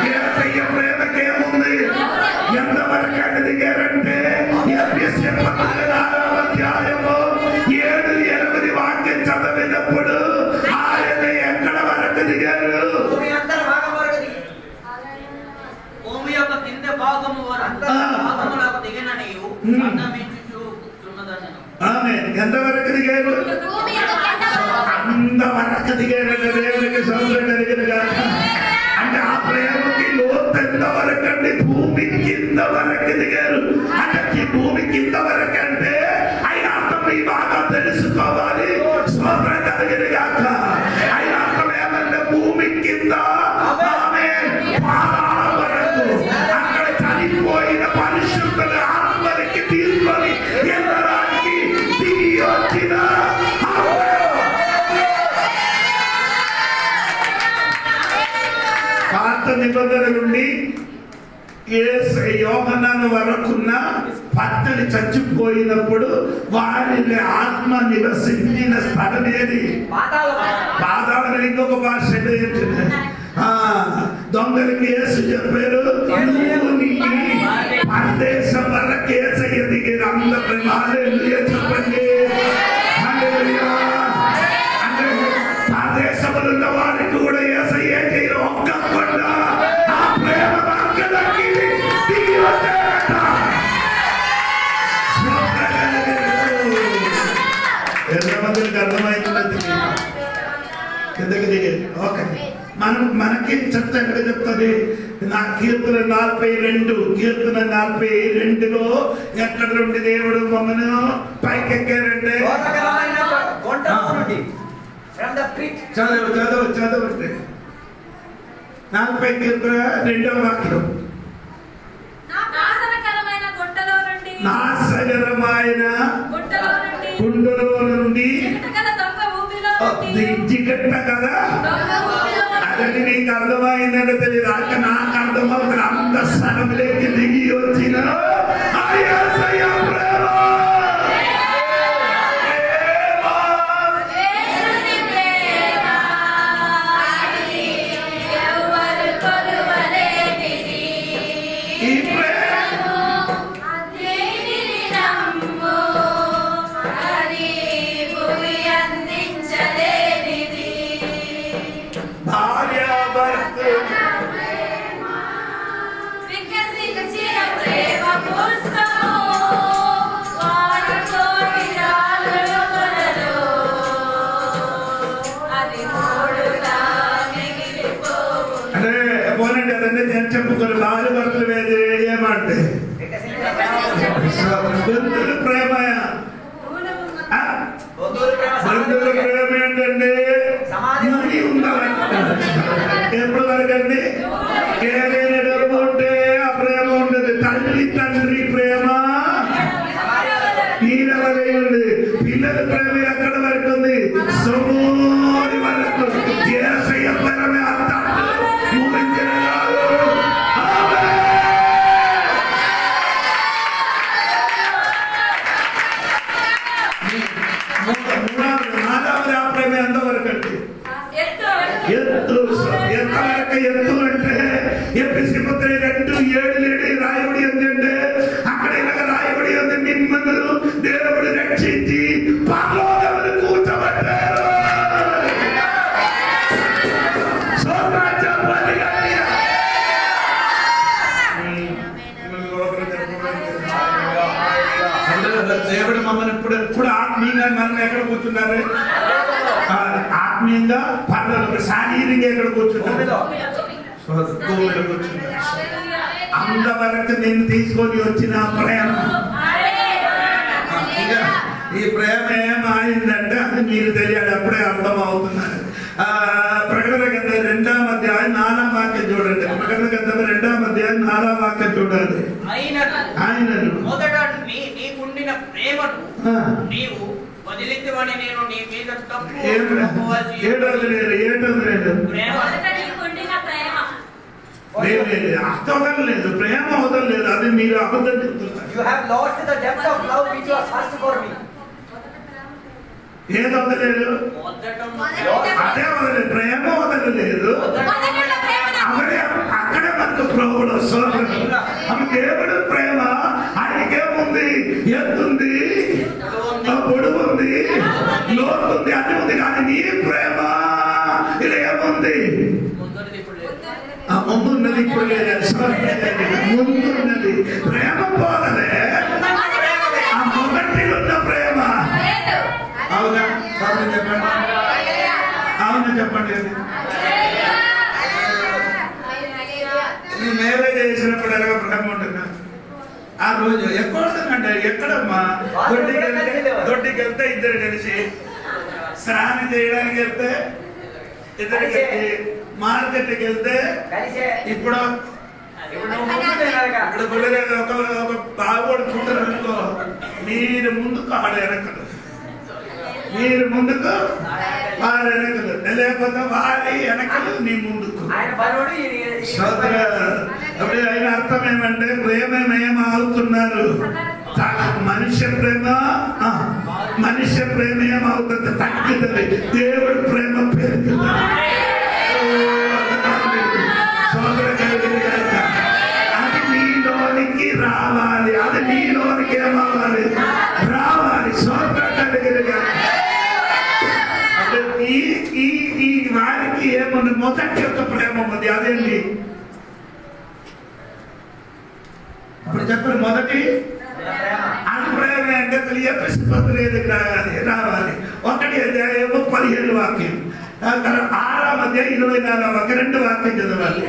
యేసయ్య ప్రేమకి ఏముంది? ఎంతవరకు దిగారంటే 14వ అధ్యాయము 7-8 వాక్యం చదివినప్పుడు ఆయన ఎక్కడ వరకు దిగారు? భూమి యొక్క కింద భాగము వరకు దిగిననియు ఆమేన్. ఎంతవరకు దిగారు? అంతవరకు దిగారంటే దేవునికి స్తోత్రం కలుగునుగాక. అంటే ఆ ప్రేమకి లోతు ఎంతవరకు అండి? భూమి కింద వరకు దిగారు. అంటే భూమి కింద వరకు అంటే ఆయన అర్థం ఈ బాగా తెలుసుకోవాలి. స్తోత్రం కలుగునుగాక. ఆయన అర్థం ఏమంటే భూమి కింద పాదాల వరకు అక్కడ చనిపోయిన పరిశుద్ధుల ఆత్మలకి తీసుకొని వెళ్ళడానికి దిగి వచ్చిన పాత నిబంధన నుండి యోహన్నాను వరకున్న భర్తలు చచ్చిపోయినప్పుడు వారిని ఆత్మ నివసించిన స్థలం ఏది? పాతాళం. ఇంకొక భాష దొంగలకి యేసు చెప్పారు, నువ్వు నీ పరదేశం వరకు యేసయ్య దిగారు. అందరూ హల్లెలూయా చెప్పండి. హల్లెలూయా. అంటే పరదేశంలో ఉన్న వారికి కూడా యేసయ్య చేయరు. ఒక్క కొండ ఆ ప్రేమ మార్గలకి దిగి వచ్చారట. ఎంతమందికి అర్థమైంది? కిందకి దిగేది. ఓకే, మనకి చెప్తే ఎక్కడ చెప్తుంది? నా కీర్తన 42లో ఎక్కడ నుండి దేవుడు మమ్మల్ని పైకెక్కారంటే చదవండి. 40 కీర్తన 2వ వాక్యం. నాశనకరమైన గుండెలో నుండి జిగట్ట కదా. అదని నీకు అర్థమైందంటే తెలియదు. అక్కడ నాకు అర్థమవుతుంది. అంత స్థలంలోకి దిగి వచ్చిన వికసించిన ప్రేమ చెప్పుకొని భార్య భర్తలు వేరే ఏమంటే బంధువుల ప్రేమ. బంధువుల ప్రేమ ఏంటండి? మరి ఉండాలంటే ఎప్పుడు వరకండి ఏదైనా డబ్బు ఉంటే ఆ ప్రేమ ఉండదు. తల్లి తండ్రి ప్రేమ ఈ లెవెల్ ఉంది. పిల్లల ప్రేమ ఎక్కడ వరకు ఉంది? సోమోని వరకు. యేసయ్య ప్రేమ అంత ఎత్తు అంటే ఎఫెసీ పత్రిక 2:7 రాయబడి ఉందంటే అక్కడ ఇలాగ రాయబడి ఉంది, మిమ్మల్ని దేవుడు రక్షించి పరలోకమున కూర్చోబెట్టారు. దేవుడు మమ్మల్ని ఇప్పుడు ఆత్మీయంగా మనం ఎక్కడ కూర్చున్నారు? ఆత్మీయంగా పర్లేదు, శారీరంగా ఎక్కడ కూర్చుంటారు? కూర్చుంటారు. అంతవరకు నేను తీసుకొని వచ్చిన ప్రేమ, ఈ ప్రేమ ఏమైందంటే అది మీరు తెలియాలి. అప్పుడే అర్థం అవుతున్నారు. ప్రకటన గ్రంథం 2వ అధ్యాయం 4వ వాక్యం చూడండి. ప్రకటన గ్రంథం 2వ అధ్యాయం 4వ వాక్యం చూడండి. ఆయనను మొదట నీకుండిన ప్రేమను నీవు వదిలించమని నేను నీ మీద తప్పు అర్థం వదలలేదు, ప్రేమ వదలలేదు. అది మీరు అబద్ధం చెప్తున్నారు. ఏది వదలలేదు? అదే వదలేదు, ప్రేమ వదలలేదు. అక్కడే మనకు ప్రభుడు ఆమె దేవుడు ప్రేమ. ఆయనకేముంది? ఎత్తుంది, పొడుగు ఉంది, లోతుంది, అది ఉంది. కానీ నీ ప్రేమ ఇది ఏముంది? ముందున్నది, ఇప్పుడు లేదు. ముందున్నది ప్రేమ పోదలే, ఆ మొదటి ఉన్న ప్రేమ. అవునా? చెప్పండి. అవునా? చెప్పండి. నీ మ్యారేజ్ చేసినప్పుడు ఎలాగ ప్రేమ ఉంటుందా? ఆ రోజు ఎక్కువ ఉంటుందంటే ఎక్కడమ్మా? దొడ్డికి వెళ్తే ఇద్దరు కలిసి, స్నానం చేయడానికి వెళ్తే ఇద్దరు కలిసి, మార్కెట్కి వెళ్తే ఇప్పుడు ఒక బాగోడు కుంటారు అనుకో, మీరు ముందుకు ఆడ వెనకలు, మీరు ముందుకు వారి వెనకలు, లేకపోతే వారి వెనకలు నీ ముందుకు. అప్పుడు ఆయన అర్థం ఏమంటే ప్రేమ అవుతున్నారు. మనుష్య ప్రేమ ఏమవుతుంది? తగ్గుతుంది. దేవుడి ప్రేమ పెరుగుతుంది. అది నీలోనికి రావాలి. అది నీలోనికి ఏమవ్వాలి? రావాలి. సోదర కలిగినగా ఈ వారికి ఏముంది? మొదటి యొక్క ప్రేమ ఉంది. అదేంటి? ఇప్పుడు చెప్పండి. మొదటి అది ప్రేమ అంటే ఎఫెసీ పత్రిక రావాలి. 1 అధ్యాయము 15 వాక్యం, 6వ అధ్యాయం 24వ వాక్యం, 2 వాక్యం చదవాలి.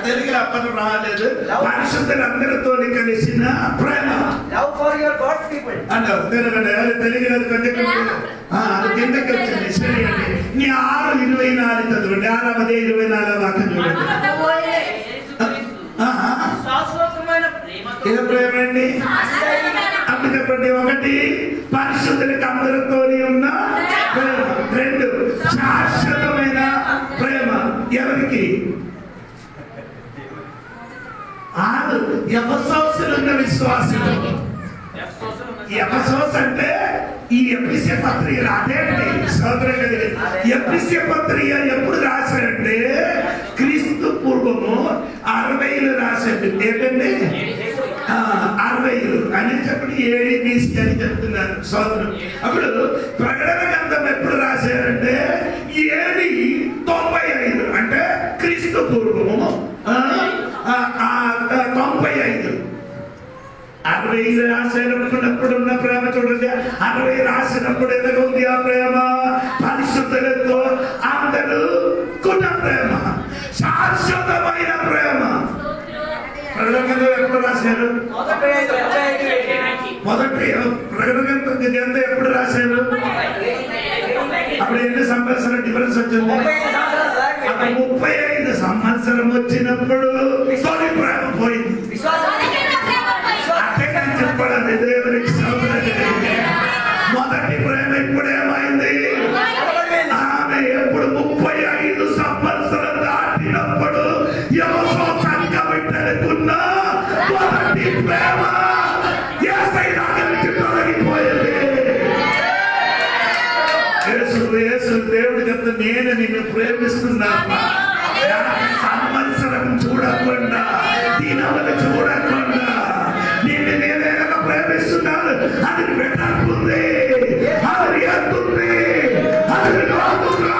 తెలుగు అప్పటి రాలేదు. పరిశుద్ధులందరితో కలిసిన ప్రేమ. తెలుగు కిందకి వచ్చింది. సరే అండి. నీ 6:24 చదవండి. 6వ అధ్యాయం 24వ వాక్యం చూడండి. ఏ ప్రేమ అండి? అప్పుడు చెప్పండి. 1 పరిశుద్ధులకు అందరితో ఉన్న ప్రేమ. 2 శాశ్వతమైన ప్రేమ. ఎవరికి? 6 ఎఫెసోసులున్న విశ్వాసులు. ఎఫెసోస్ అంటే ఈ ఎఫెసీ పత్రిక అదేంటి సోదరులు? ఎఫెసీ పత్రిక ఎప్పుడు రాశారంటే క్రీస్తు పూర్వము 60లో రాశాడు. ఏంటండి? 60 అని చెప్పండి, ADBC అని చెప్తున్నారు సోదరులు. అప్పుడు ప్రకటన గ్రంథం ఎప్పుడు రాశారంటే AD 95 అంటే క్రీస్తు పూర్వము 95. 60 రాసినప్పుడు ఉన్న ప్రేమ చూడండి. 60 రాసినప్పుడు ఎలాగ ఉంది ఆ ప్రేమ? పరిశుద్ధులతో అందరూ కున్న ప్రేమ, శాశ్వతమైన ప్రేమ. ప్రకటన ఎప్పుడు రాశారు? మొదటి ప్రకటన గ్రంథం ఎప్పుడు రాశారు? అప్పుడు ఎన్ని సంవత్సరాల డిఫరెన్స్ వచ్చింది? 35 సంవత్సరం వచ్చినప్పుడు తొలి ప్రేమ పోయింది. అంటే నేను చెప్పాలి, దేవునికి మొదటి ప్రేమ ఇప్పుడేమైంది? ఆమె ఎప్పుడు 35 సంవత్సరం దాటినప్పుడు ఎవరో సంఘబిడ్డనుకున్న మొదటి ప్రేమ యేసై దగ్గర నుంచి తొలగిపోయింది. యేసు దేవుడు చెప్తే నేను నిన్ను ప్రేమిస్తున్నాను, సంవత్సరం చూడకుండా దినములు చూడకుండా నిన్ను నేనేగా ప్రేమిస్తున్నాను. అది పెట్టకుంది, అది ఎత్తుంది, అది లోతుగా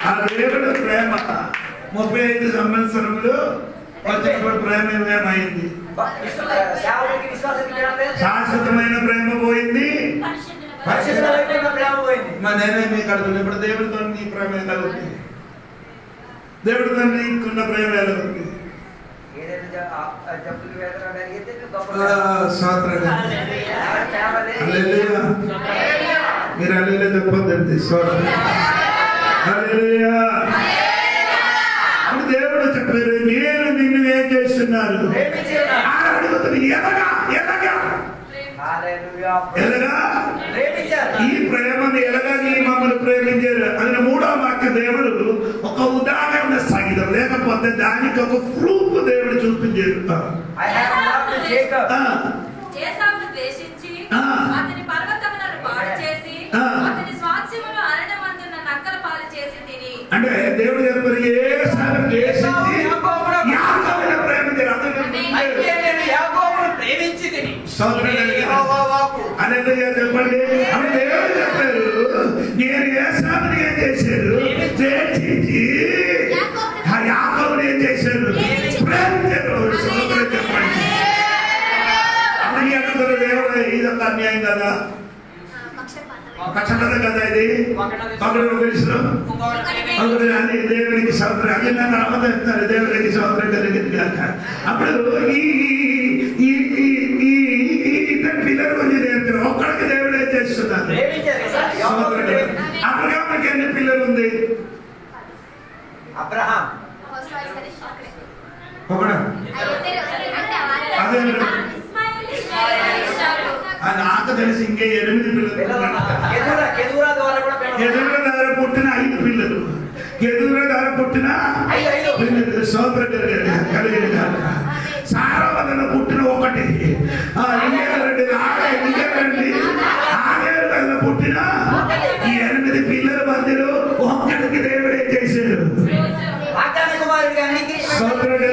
ఆ దేవుడు ప్రేమ 35 సంవత్సరములు వచ్చినప్పుడు ప్రేమ ఏమైంది? శాశ్వతమైన ప్రేమ పోయింది, నేనే మీకు అడుగుతుంది. ఇప్పుడు దేవుడితో నీ ప్రేమ ఎలా ఉంది? దేవుడితో నీకున్న ప్రేమ ఎలా ఉంది? మీరు అల్లెలే చెప్పొద్దండి. అప్పుడు దేవుడు చెప్పారు, నేను నిన్ను ఏం చేస్తున్నాను? అడుగుతుంది ఎలాగా ఎలాగా ఎలాగా ఈ ప్రేమను ఎలాగా నీ మమ్మల్ని ప్రేమించారు? అది 3వ వాక్య దేవుడు ఒక ఉదాహరణ సహితం, లేకపోతే దానికి ఒక ప్రూఫ్ దేవుడు చూపించారు. అంటే దేవుడు చెప్పారు ఏసావును ద్వేషించి యాకోబును ప్రేమించితిని. హల్లెలూయా చెప్పండి. అప్పుడు దేవుడు చెప్పారు, నేను ఏసావును ఏం చేశారు? ద్వేషించి యాకోబును ఏం చేశారు? ప్రేమించారు. సోదరుడు చెప్పండి. అప్పుడు అంటారు దేవుడు ఇదంతా అన్యాయం కదా, పక్షపాతం కదా, ఇది పక్కన తెలుసు దేవునికి సోదరు అది నన్ను అమ్మతారు. దేవునికి సోదరు కలిగింది కాక. అప్పుడు ఈ ఇద్దరు పిల్లలు కొంచెం నేర్చుకున్నారు. ఒక్కడికి దేవుడు ఏం చేస్తున్నారు? అబ్రహాముకి ఎన్ని పిల్లలు ఉంది? ఒకడా? అదే నాకు తెలిసి ఇంకే 8 పిల్లలు. ఎదురుల ద్వారా పుట్టిన 5 పిల్లలు, ఎదురుల ద్వారా పుట్టిన పిల్లలు. సోదరుడు కలిగిన కాక. సారా వలన పుట్టిన 1, ఇంకేరండి ఆగేరు వలన పుట్టిన 8 పిల్లల మధ్యలో ఒక్కడికి దేవుడు ఏం చేశాడు? సోదరుడు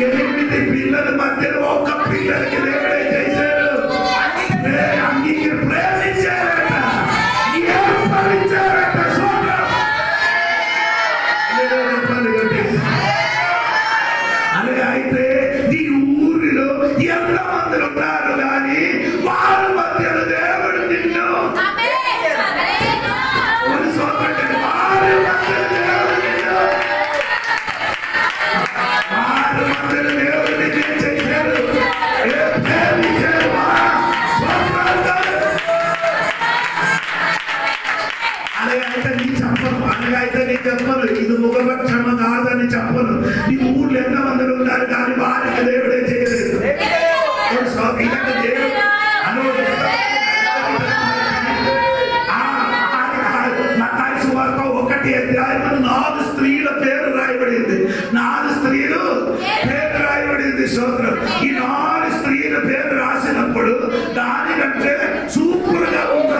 8 పిల్లల మధ్యలో 1 పిల్లలకి దేవుడు ఏం చేశాడు? ప్రేమించారట, ఏర్పరిచారట. అలాగే అయితే ఈ ఊరిలో ఎంతమంది ఉన్నారు కానీ వారి మధ్యలో దేవుడు నిన్ను వారి మధ్యలో దేవుడు నిన్ను ఏం చేశారు? ప్రేమించారు. అలాగైతే నీ చెప్పను, అలాగైతే నీ చెప్పను, ఇది ముఖపక్షమ కాదని చెప్పను. ఈ ఊర్లో ఎంతమంది ఉన్నారు కానీ వారికి దేవుడే చేయలేదు. సువార్త 1వ అధ్యాయం 4 స్త్రీల పేరు రాయబడింది. 4 స్త్రీలు పేరు రాయబడింది. సోదరు, ఈ 4 స్త్రీల పేరు రాసినప్పుడు దానికంటే సూపర్ గా ఉంది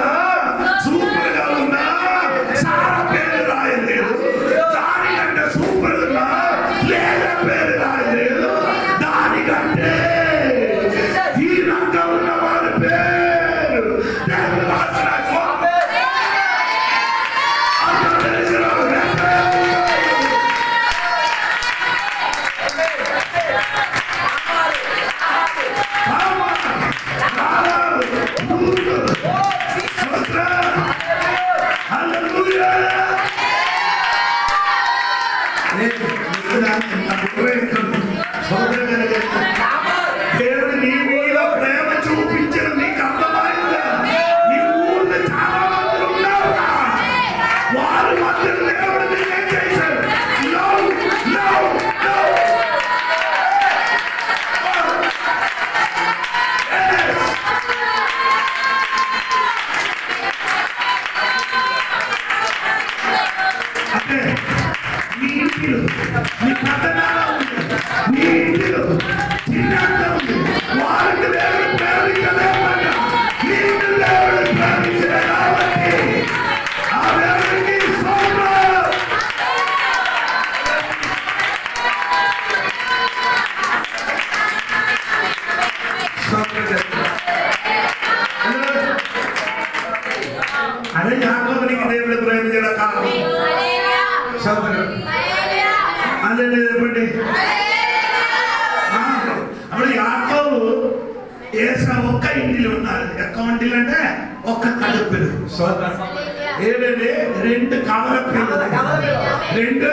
అదే యాకోబునికి దేవుడు ప్రేమించిన కాలం. అదే చెప్పండి. అప్పుడు యాకోబు ఏసా ఒక్క ఇంటిలో ఉన్నారు. ఎక్కువ ఇంటిలు అంటే ఒక్క కడుపులు. ఏదండి? 2 కవల పిల్లలు, 2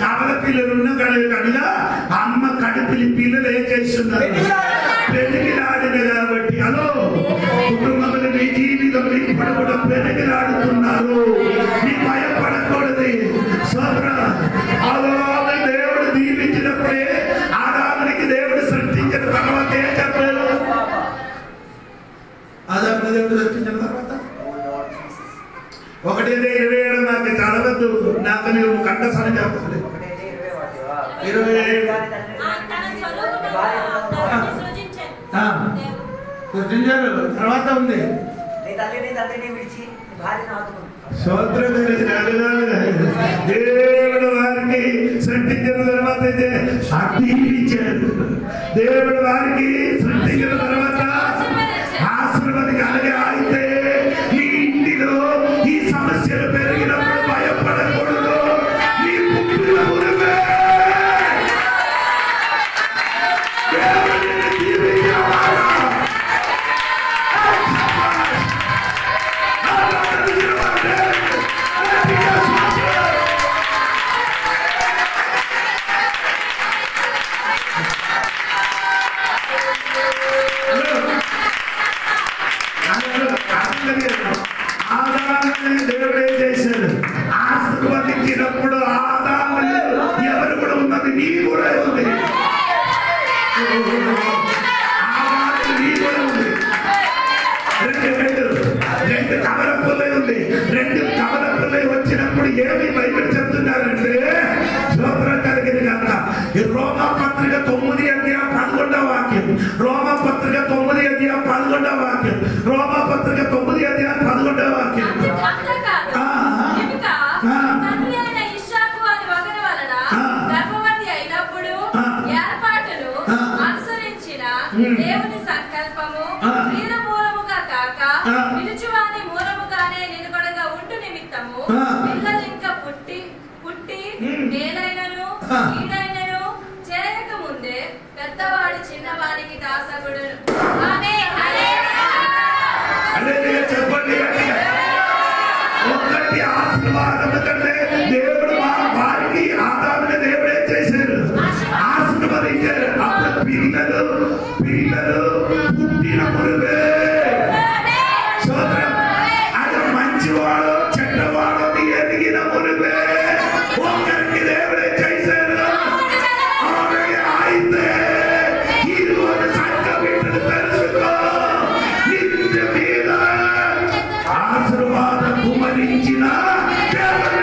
కవల పిల్లలు ఉన్న కనుక అమ్మ కడుపులి పిల్లలు ఏం చేస్తున్నారు? పెరిగిలాడిన కాబట్టి. హలో కుటుంబంలో నీ జీవితంలో ఇప్పుడు కూడా పెరిగిలాడుతున్నారు. నీ భయపడకూడదు. అలాగే దేవుడు దీవించినప్పుడే ఆదామునికి దేవుడు సృష్టించిన తర్వాత ఏం చెప్పారు? ఆదాముని దేవుడు సృష్టించిన తర్వాత 1:27 నాకు చదవద్దు, నాకు నువ్వు కంఠసరి చెప్పలేదు. 27 సృష్టించారు. తర్వాత ఉంది దేవుడు వారికి సృష్టించిన తర్వాత దీవించాడు. దేవుడు వారికి సృష్టించిన తర్వాత ఆశీర్వాదం అలాగే. అయితే ఈ ఇంటిలో ఈ సమస్యలు పెరిగినప్పుడు భయపడకూడదు. నీ పుట్టిన మునిపే దేవుడిని దీవించేవాడు. ఆదాముని దేవుడు ఏం చేశాడు? ఆశీర్వదించినప్పుడు ఆదాముని ఎవరు కూడా ఉన్నది? నీ కూడా ఉంది. ఆదాము నీ కూడా ఉంది. 2 కవల పుల్లై ఉంది. 2 కవల పుల్లై వచ్చినప్పుడు ఏమి బైబిల్ చెప్తున్నారంటే స్తోత్రం కలిగింది కనుక రోమా పత్రిక 9:11 వాక్యం. రోమా పత్రిక 9:11 వాక్యం. రోమా పత్రిక 9:11 వాక్యం. దేవుని సంకల్పము వీర మూలముగా కాక నిలుచువాని మూలముగానే నిలబడగా ఉంటు నిమిత్తము పిల్లలు ఇంకా పుట్టి నేలైనను ఈడైనను చేయక ముందే పెద్దవాడు చిన్నవానికి దాసగుడు. చెప్పండి. ఒక్కటి ఆశీర్వాదం కంటే దేవుడు వారికి ఆదాముని దేవుడు ఏం చేశారు? ఆశీర్వదించారు. అప్పుడు పిల్లలు పుట్టిన మునిపే సోదరం అది మంచివాడు చెడ్డవాడు ఎదిగిన మునిపే ఒకరికి దేవుడు ఏం చేశారు? అయితే ఈరోజు సంఘ బిడ్డలు తెలుసుకో, నిత్య మీద ఆశీర్వాదం కుమరించిన దేవుడు.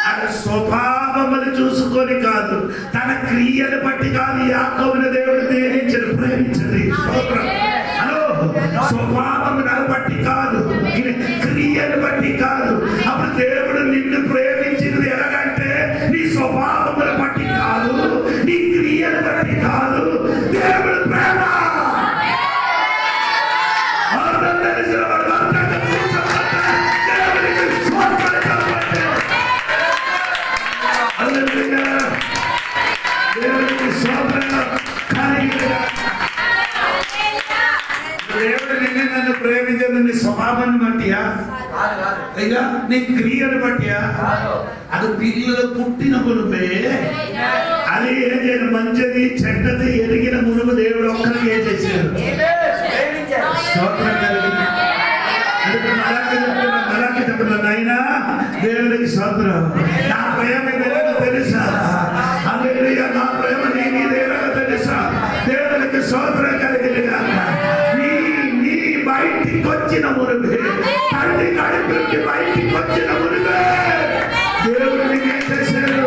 అది స్వభావములు చూసుకొని కాదు, తన క్రియలు బట్టి కాదు. యాకోబుని దేవుడు దేనించడు, ప్రేమించండి. హలో, స్వభావములను బట్టి కాదు, క్రియలు బట్టి కాదు. అప్పుడు దేవుడు నిన్ను ప్రేమించింది ఎలాగంటే నీ స్వభావములు బట్టి కాదు, నీ క్రియలు బట్టి కాదు. దేవుడు ప్రేమ. తెలిసిన వాడు దేవుడు నిన్ను నన్ను ప్రేమించేది నీ స్వభావాన్ని బట్టియా? అయ్యా నీ క్రియను బట్టియా? అది పిల్లలు పుట్టిన మునుపే అది ఏం చేయను మంచిది చెడ్డది ఎరిగిన మునుపు దేవుడు ఒక్కరికి ఏం చేశాడు? స్తోత్రం కలిగింది. మలాకి చెప్తున్నాను, అయినా దేవుడికి స్తోత్రం. నా ప్రేమ ఏదో తెలుసా? హల్లెలూయా. నా ప్రేమ నీ మీద ఏదో తెలుసా? దేవుడికి స్తోత్రం కలిగింది. నీ బయటికి వచ్చిన మునుపే, తల్లి కడుపుకి బయటికి వచ్చిన మునుపే దేవుడు నీకు ఏం చేశాడు?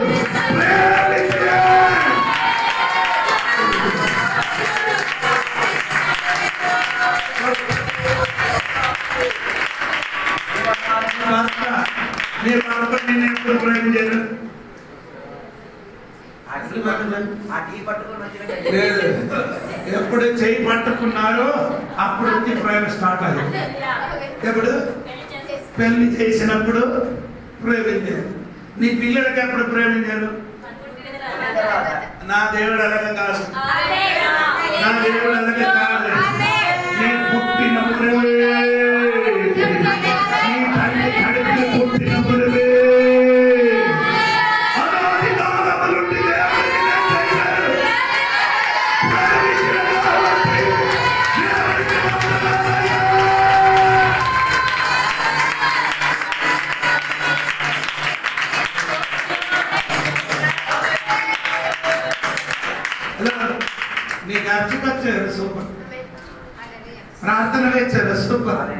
నీ భర్త నిన్ను ఎప్పుడు ప్రేమించారు? ఆ టీ పట్టుకొని వచ్చిన లేదు, ఎప్పుడు చేయి పట్టుకున్నారో అప్పుడు నుంచి ప్రేమ స్టార్ట్ అయింది. ఎప్పుడు పెళ్లి చేసినప్పుడు ప్రేమించారు. నీ పిల్లలకి ఎప్పుడు ప్రేమించారు? నా దేవుడు అలాగే కాదు, నా దేవుడు అలాగే కాదు. నీ పుట్టినప్పుడే, నీ తల్లి కడుపులో పుట్టినప్పుడే అనాది కాలము నుండి దేవుడిని నిర్ణయించారు. ప్రేమించిన కాబట్టి దేవుడికి వందనాలయ్యా. నీకు అర్చకు వచ్చారు, సూపర్. ప్రార్థన వేచారు, సూపర్.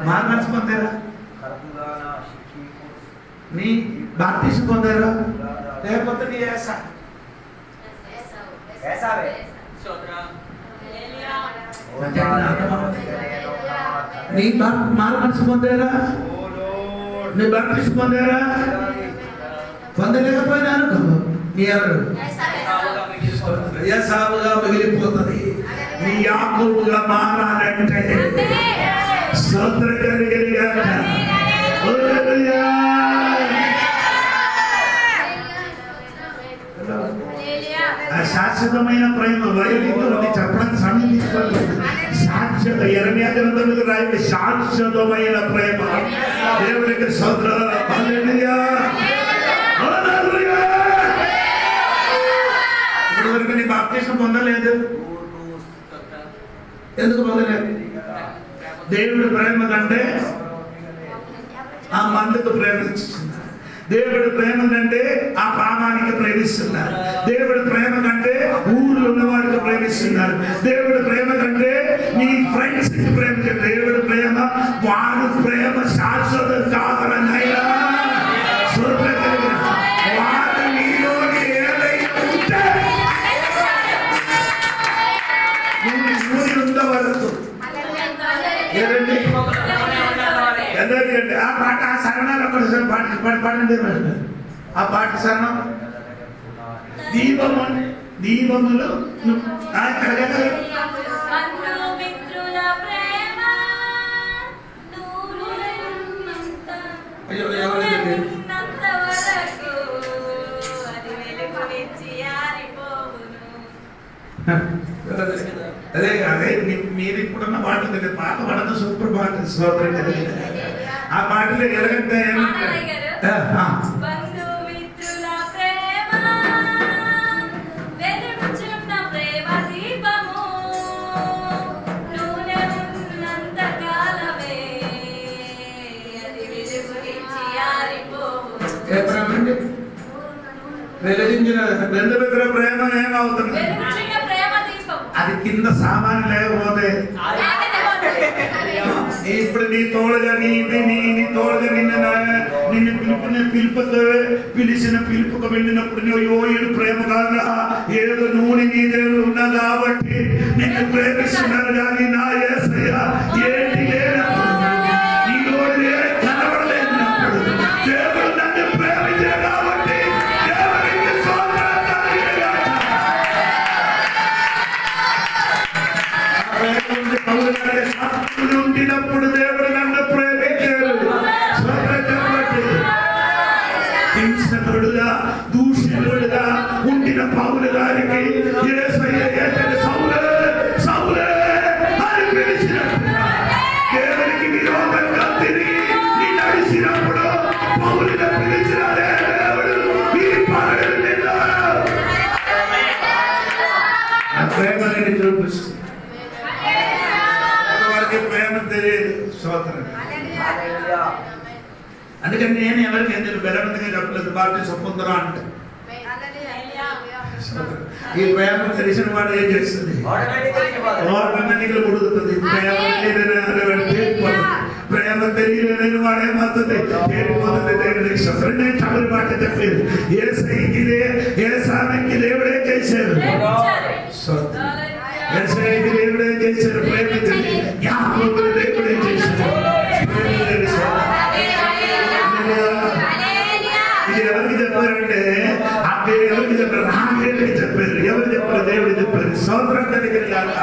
మార్మల్స్ పొందారా? నీ బాప్టిజం పొందారా? లేకపోతే నీ నీ మార్మల్స్ పొందారా? నీ బాప్టిజం పొందారా? పొందలేకపోయినారు నీ ఎవరు యెసావుగా మిగిలిపోతుంది. నీ యాకోబుగా మారాలంటే స్తోత్రం కలిగిన శాశ్వతమైన ప్రేమ వైలింగ్ చెప్పడానికి సమయం తీసుకోవాలి. శాశ్వత ఎరమ్యా గ్రంథంలో రాయండి, శాశ్వతమైన ప్రేమ. దేవునికి స్తోత్రం. హల్లెలూయా. ఇప్పటివరకు నీ బాప్టిజం పొందలేదు. ఎందుకు పొందలేదు? దేవుడి ప్రేమ కంటే ఆ మందుకు ప్రేమిస్తున్నారు. దేవుడి ప్రేమ కంటే ఆ పామానికి ప్రేమిస్తున్నారు. దేవుడి ప్రేమ కంటే ఊర్లో ఉన్నవాడికి ప్రేమిస్తున్నారు. దేవుడి ప్రేమ కంటే నీ ఫ్రెండ్స్ కి ప్రేమించారు. దేవుడి ప్రేమ, వాడు ప్రేమ శాశ్వత కాదనైనా వాడు నీలోని ఏదైనా ఉంటే ఊరి ఉన్న వరకు ఏదండి ఎందుకంటే ఆ పాట, ఆ శరణాలు ఒకటి పాడండి. ఆ పాట శరణం దీపములు అయ్యో ఎవరు అదే అదే మీరు ఇప్పుడున్న పాటలు కదా, పాట పాడదు, సూపర్ పాట, స్తోత్రం కలిగిన ఆ పాటలు ఎలాగంటే వెలిగించిన రెండు దగ్గర ప్రేమ ఏమవుతుంది? అది కింద సామాన్లు లేకపోతే ఇప్పుడు నీ తోడుగా నీ తోడుగా నిన్ను పిలిచిన పిలుపుకు వెళ్ళినప్పుడు నువ్వు ఏడు ప్రేమ కాదా, ఏదో నూనె నీ దగ్గర ఉన్నా కాబట్టి నిన్ను ప్రేమిస్తున్నారు. కానీ నా యేసయ్య ఏంటి లేనప్పుడు, నీలో కనబడలేనప్పుడు దేవుడు నన్ను ప్రేమించాడు కాబట్టి దేవుడికి స్తోత్రం. ఉండినప్పుడు దేవుడు నన్ను ప్రేమించాడు. హింసకుడుగా, దూషణుడుగా ఉండిన పౌలు గారికి సౌలే అని పిలిచినప్పుడు, దేవునికి విరోధంగా తిరిగి నీ నడిచినప్పుడు పౌలుగా పిలిచిన దేవుడు ఈ పనులు నిన్నారు. ఆ ప్రేమని చూపిస్తుంది. ప్రేమ తెలియదు. స్తోత్రం. అందుకని నేను ఎవరికి ఎందుకు బెరవంతగా చెప్పలేదు, బాప్టిజం పొందరా అంటే. ఈ ప్రేమ తెలిసిన వాడు ఏం చేస్తుంది? ఆటోమేటిక్గా పుడుతుంది. ప్రేమ తెలియలేని వాడు ఏమవుతుంది? తేలిపోతుంది. దేవుడికి స్తోత్రం. నేను చదువు మాట చెప్పలేదు. ఏ సామెకి దేవుడే చేశారు. దేవుడే చేశారు. ప్రేమించండి. యాకోబుని దేవుడే చేశారు. ఇది ఎవరికి చెప్పారు? చెప్పారంటే ఆ పేరు ఎవరికి చెప్పారు? ఆ పేరుకి చెప్పారు. ఎవరు చెప్పారు? దేవుడు చెప్పారు. స్తోత్రం కలిగాక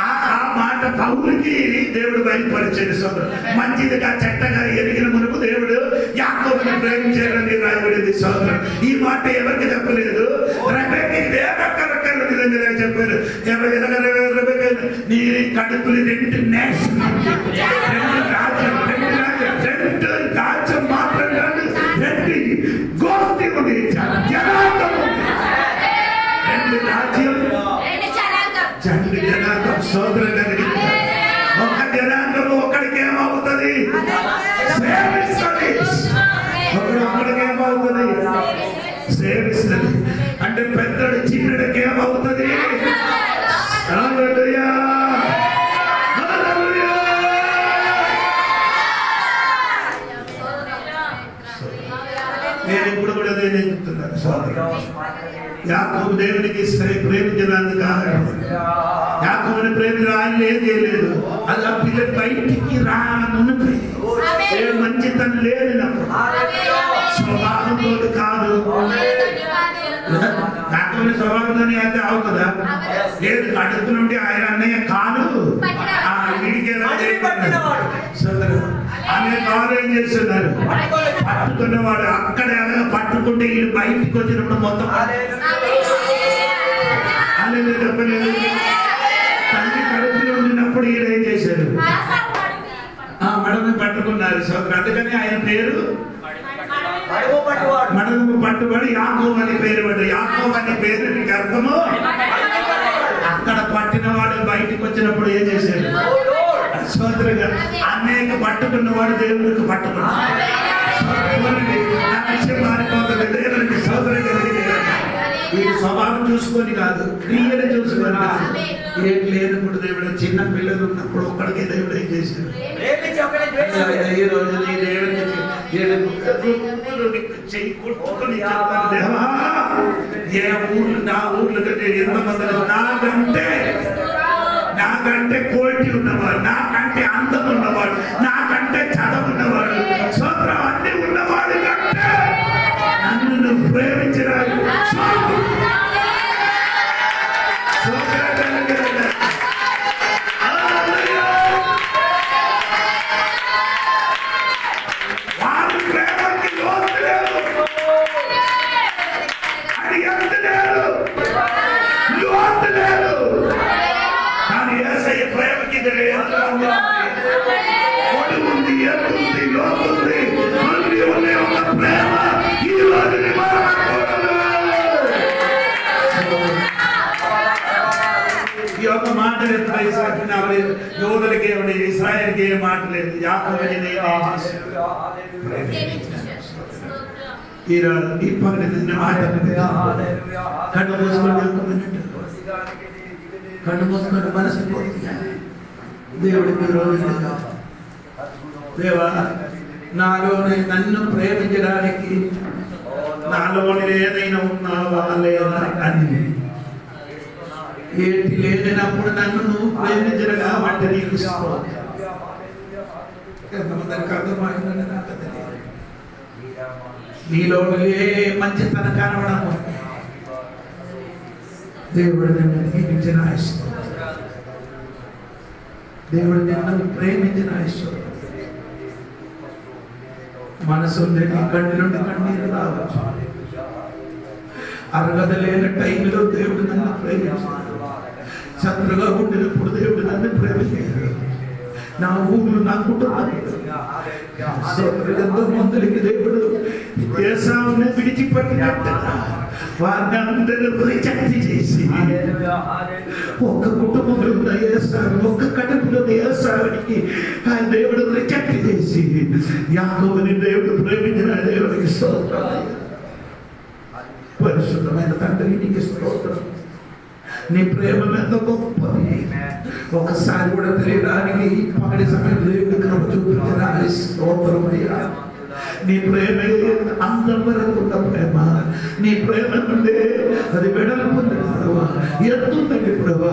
ఆ మాట పౌలుకి దేవుడు బయలుపరిచాడు. స్తోత్రం. మంచిదిగా చెడ్డగా ఎరిగిన మునుపు దేవుడు యాకోబుని ప్రేమించాడని రాయబడింది. స్తోత్రం. ఈ మాట ఎవరికి చెప్పలేదు? రెబెక్కకి రకరకాల విధంగా చెప్పారు. నీ కడుపులు 2 నేషన్, 2 రాజ్యం, 2 రాజ్యం మాత్రం కాదు, 2 గోష్ఠి ఉంది, జనాంగం ఉంది. 2 రాజ్యం, 2 జనాంగం. సోదరులు కలిగింది. ఒక జనాంగం ఒకడికి ఏమవుతుంది? సేవిస్తుంది. ఒకడికి ఏమవుతుంది? సేవిస్తుంది. అంటే పెద్దడు చిన్నడికి ఏమవుతుంది? హల్లెలూయా, హల్లెలూయా. నేను ఇప్పుడు కూడా అదే చెప్తున్నాను. యాకోబు దేవునికి ప్రేమించడానికి కారణం, యాకోబుని ప్రేమించిన ఆయన ఏం చేయలేదు. అది ఆ పిల్ల బయటికి రానుంది. ఏ మంచితనం లేదు నాకు, స్వభావంతో కాదు. యాకోబుని స్వభావంతోనే అయితే అవు కదా. లేదు, అడుగు నుండి ఆయన అన్నయ్య కాదు, ఆ వీడికి ఆమె కాదు. ఏం చేస్తున్నారు? పట్టుకున్నవాడు అక్కడ పట్టుకుంటే వీడు బయటికి వచ్చినప్పుడు మొత్తం చెప్పలేదు. తల్లి కడుపులో ఉన్నప్పుడు ఈయన ఏం చేశారు? మడమ పట్టుకున్నారు. సోదరు. అందుకని ఆయన పేరు మడమ పట్టుబడి యాకోబు అని పేరు పడ్డారు. యాకోబు అనే పేరు నీకు అర్థము? అక్కడ పట్టినవాడు బయటికి వచ్చినప్పుడు ఏం చేశారు? సోదరుగా అనేక పట్టుకున్నవాడు దేవుడికి పట్టుకున్నాడు. మారిపోతుంది. దేవుడికి సోదరు కలిగింది. వీడి స్వభావం చూసుకొని కాదు, క్రియలు చూసుకొని కాదు. ఏం లేనప్పుడు దేవుడు, చిన్న పిల్లలు ఉన్నప్పుడు ఒక్కడికి దేవుడు ఏం చేశారు? ఈ రోజు నీ దేవుడికి చెయ్యి కొట్టుకొని చెప్పాలి, దేవా ఏ ఊర్లు నా ఊర్లు కంటే ఎంతమంది నాకంటే క్వాలిటీ ఉన్నవాడు, నాకంటే అందం ఉన్నవాడు, నాకంటే చదువు ఉన్నవాడు, సోదరం అన్ని ఉన్నవాడు కంటే నన్ను నువ్వు ప్రేమించరాదు. వారి ప్రేమకి లోతు లేదు, అది ఎంత లేదు, లోతు లేదు. కానీ యేసయ్య ప్రేమకి పొడి ఉంది, ఎత్తుంది, లోతుంది, ఉన్న ప్రేమ ఈ రోజు ఈ యొక్క మాట యోధులకి ఏమి, ఇశ్రాయేలుకి ఏ మాట లేదు. యాకోబుని ఈ పక్కన మాట కళ్ళు మూసుకొని కళ్ళు మూసుకొని మనసు దేవుడికి రోజు దేవా నాలోని నన్ను ప్రేమించడానికి నాలోని ఏదైనా ఉన్నావా లేదా అని, ఏంటి లేనప్పుడు నన్ను నువ్వు ప్రేమించగా అంటే నీకు ఎంతమందికి అర్థమైందని నాకు తెలియదు. నీలో ఏ మంచితన కనబడము దేవుడు నిన్ను దీవించిన ఇష్టం, దేవుడు నిన్ను ప్రేమించిన ఇష్టం. మనసు లేని కళ్ళ నుండి కన్నీరు రావచ్చు. అర్హత లేని టైంలో దేవుడు నన్ను ప్రేమించాడు. శత్రుగా ఉండినప్పుడు దేవుడు నన్ను ప్రేమించాడు. నా ఊరు, నా కుటుంబం, ఎంతో మందులకి దేవుడు ఏసావుని విడిచిపెట్టినట్టు వారిని అందరూ రిజెక్ట్ చేసి ఒక్క కుటుంబంలో ఉన్న ఏసావు, ఒక్క కడుపులో ఉన్న ఏసావునికి ఆ దేవుడు రిజెక్ట్ చేసి యాకోబుని దేవుడు ప్రేమించిన దేవుడికి స్తోత్రం. పరిశుద్ధమైన తండ్రి నీకు స్తోత్రం. నీ ప్రేమ ఎంత గొప్పది, ఒకసారి కూడా తెలియడానికి పగటి సమయంలో దేవుడి కృప చూపించిన స్తోత్రమయ్యా. నీ ప్రేమ అందరి వరకు ఉన్న ప్రేమ, నీ ప్రేమ నుండే అది వెడల్పుంది ప్రభా, ఎత్తుందండి ప్రభా,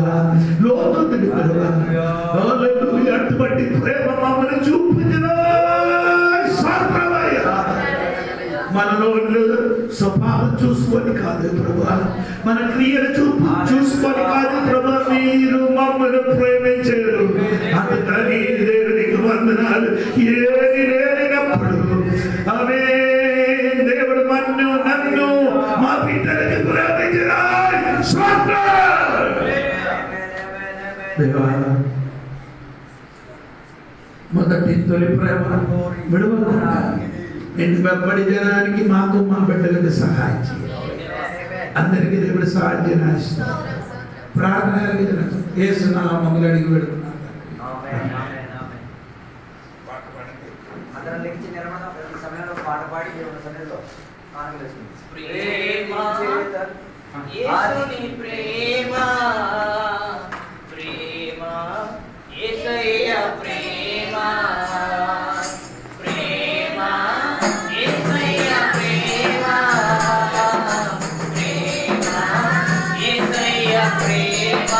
లోతుందండి ప్రభా. అటువంటి ప్రేమ మమ్మల్ని చూపించిన మనలో స్వభావం చూసుకొని కాదు ప్రభా, మన క్రియలు చూసుకొని కాదు ప్రభా, మీరు మమ్మల్ని ప్రేమించారు. అందుకని దేవునికి వందనాలు. ఏది లేనప్పుడు ఆమె దేవుడు నన్ను మా బిడ్డలకి ప్రేమించరా. మొదటి తొలి ప్రేమ విడువకుండా నిన్ను వెంబడి జనానికి మాకు మా బిడ్డలకు సహాయం చేయాలి. అందరికీ దేవుడు సహాయం చేయాలి. ప్రార్థన యేసు నామములో అడిగి పెడుతున్నాను. అందరం లెక్కి నిర్మాణం ప్రతి సమయంలో పాట పాడి దేవుని సన్నిధిలో ఆనందిస్తుంది. ప్రేమ యేసుని ప్రేమ, ప్రేమ యేసయ్య ప్రేమ, ప్రేమ యేసయ్య ప్రేమ, ప్రేమ యేసయ్య ప్రేమ.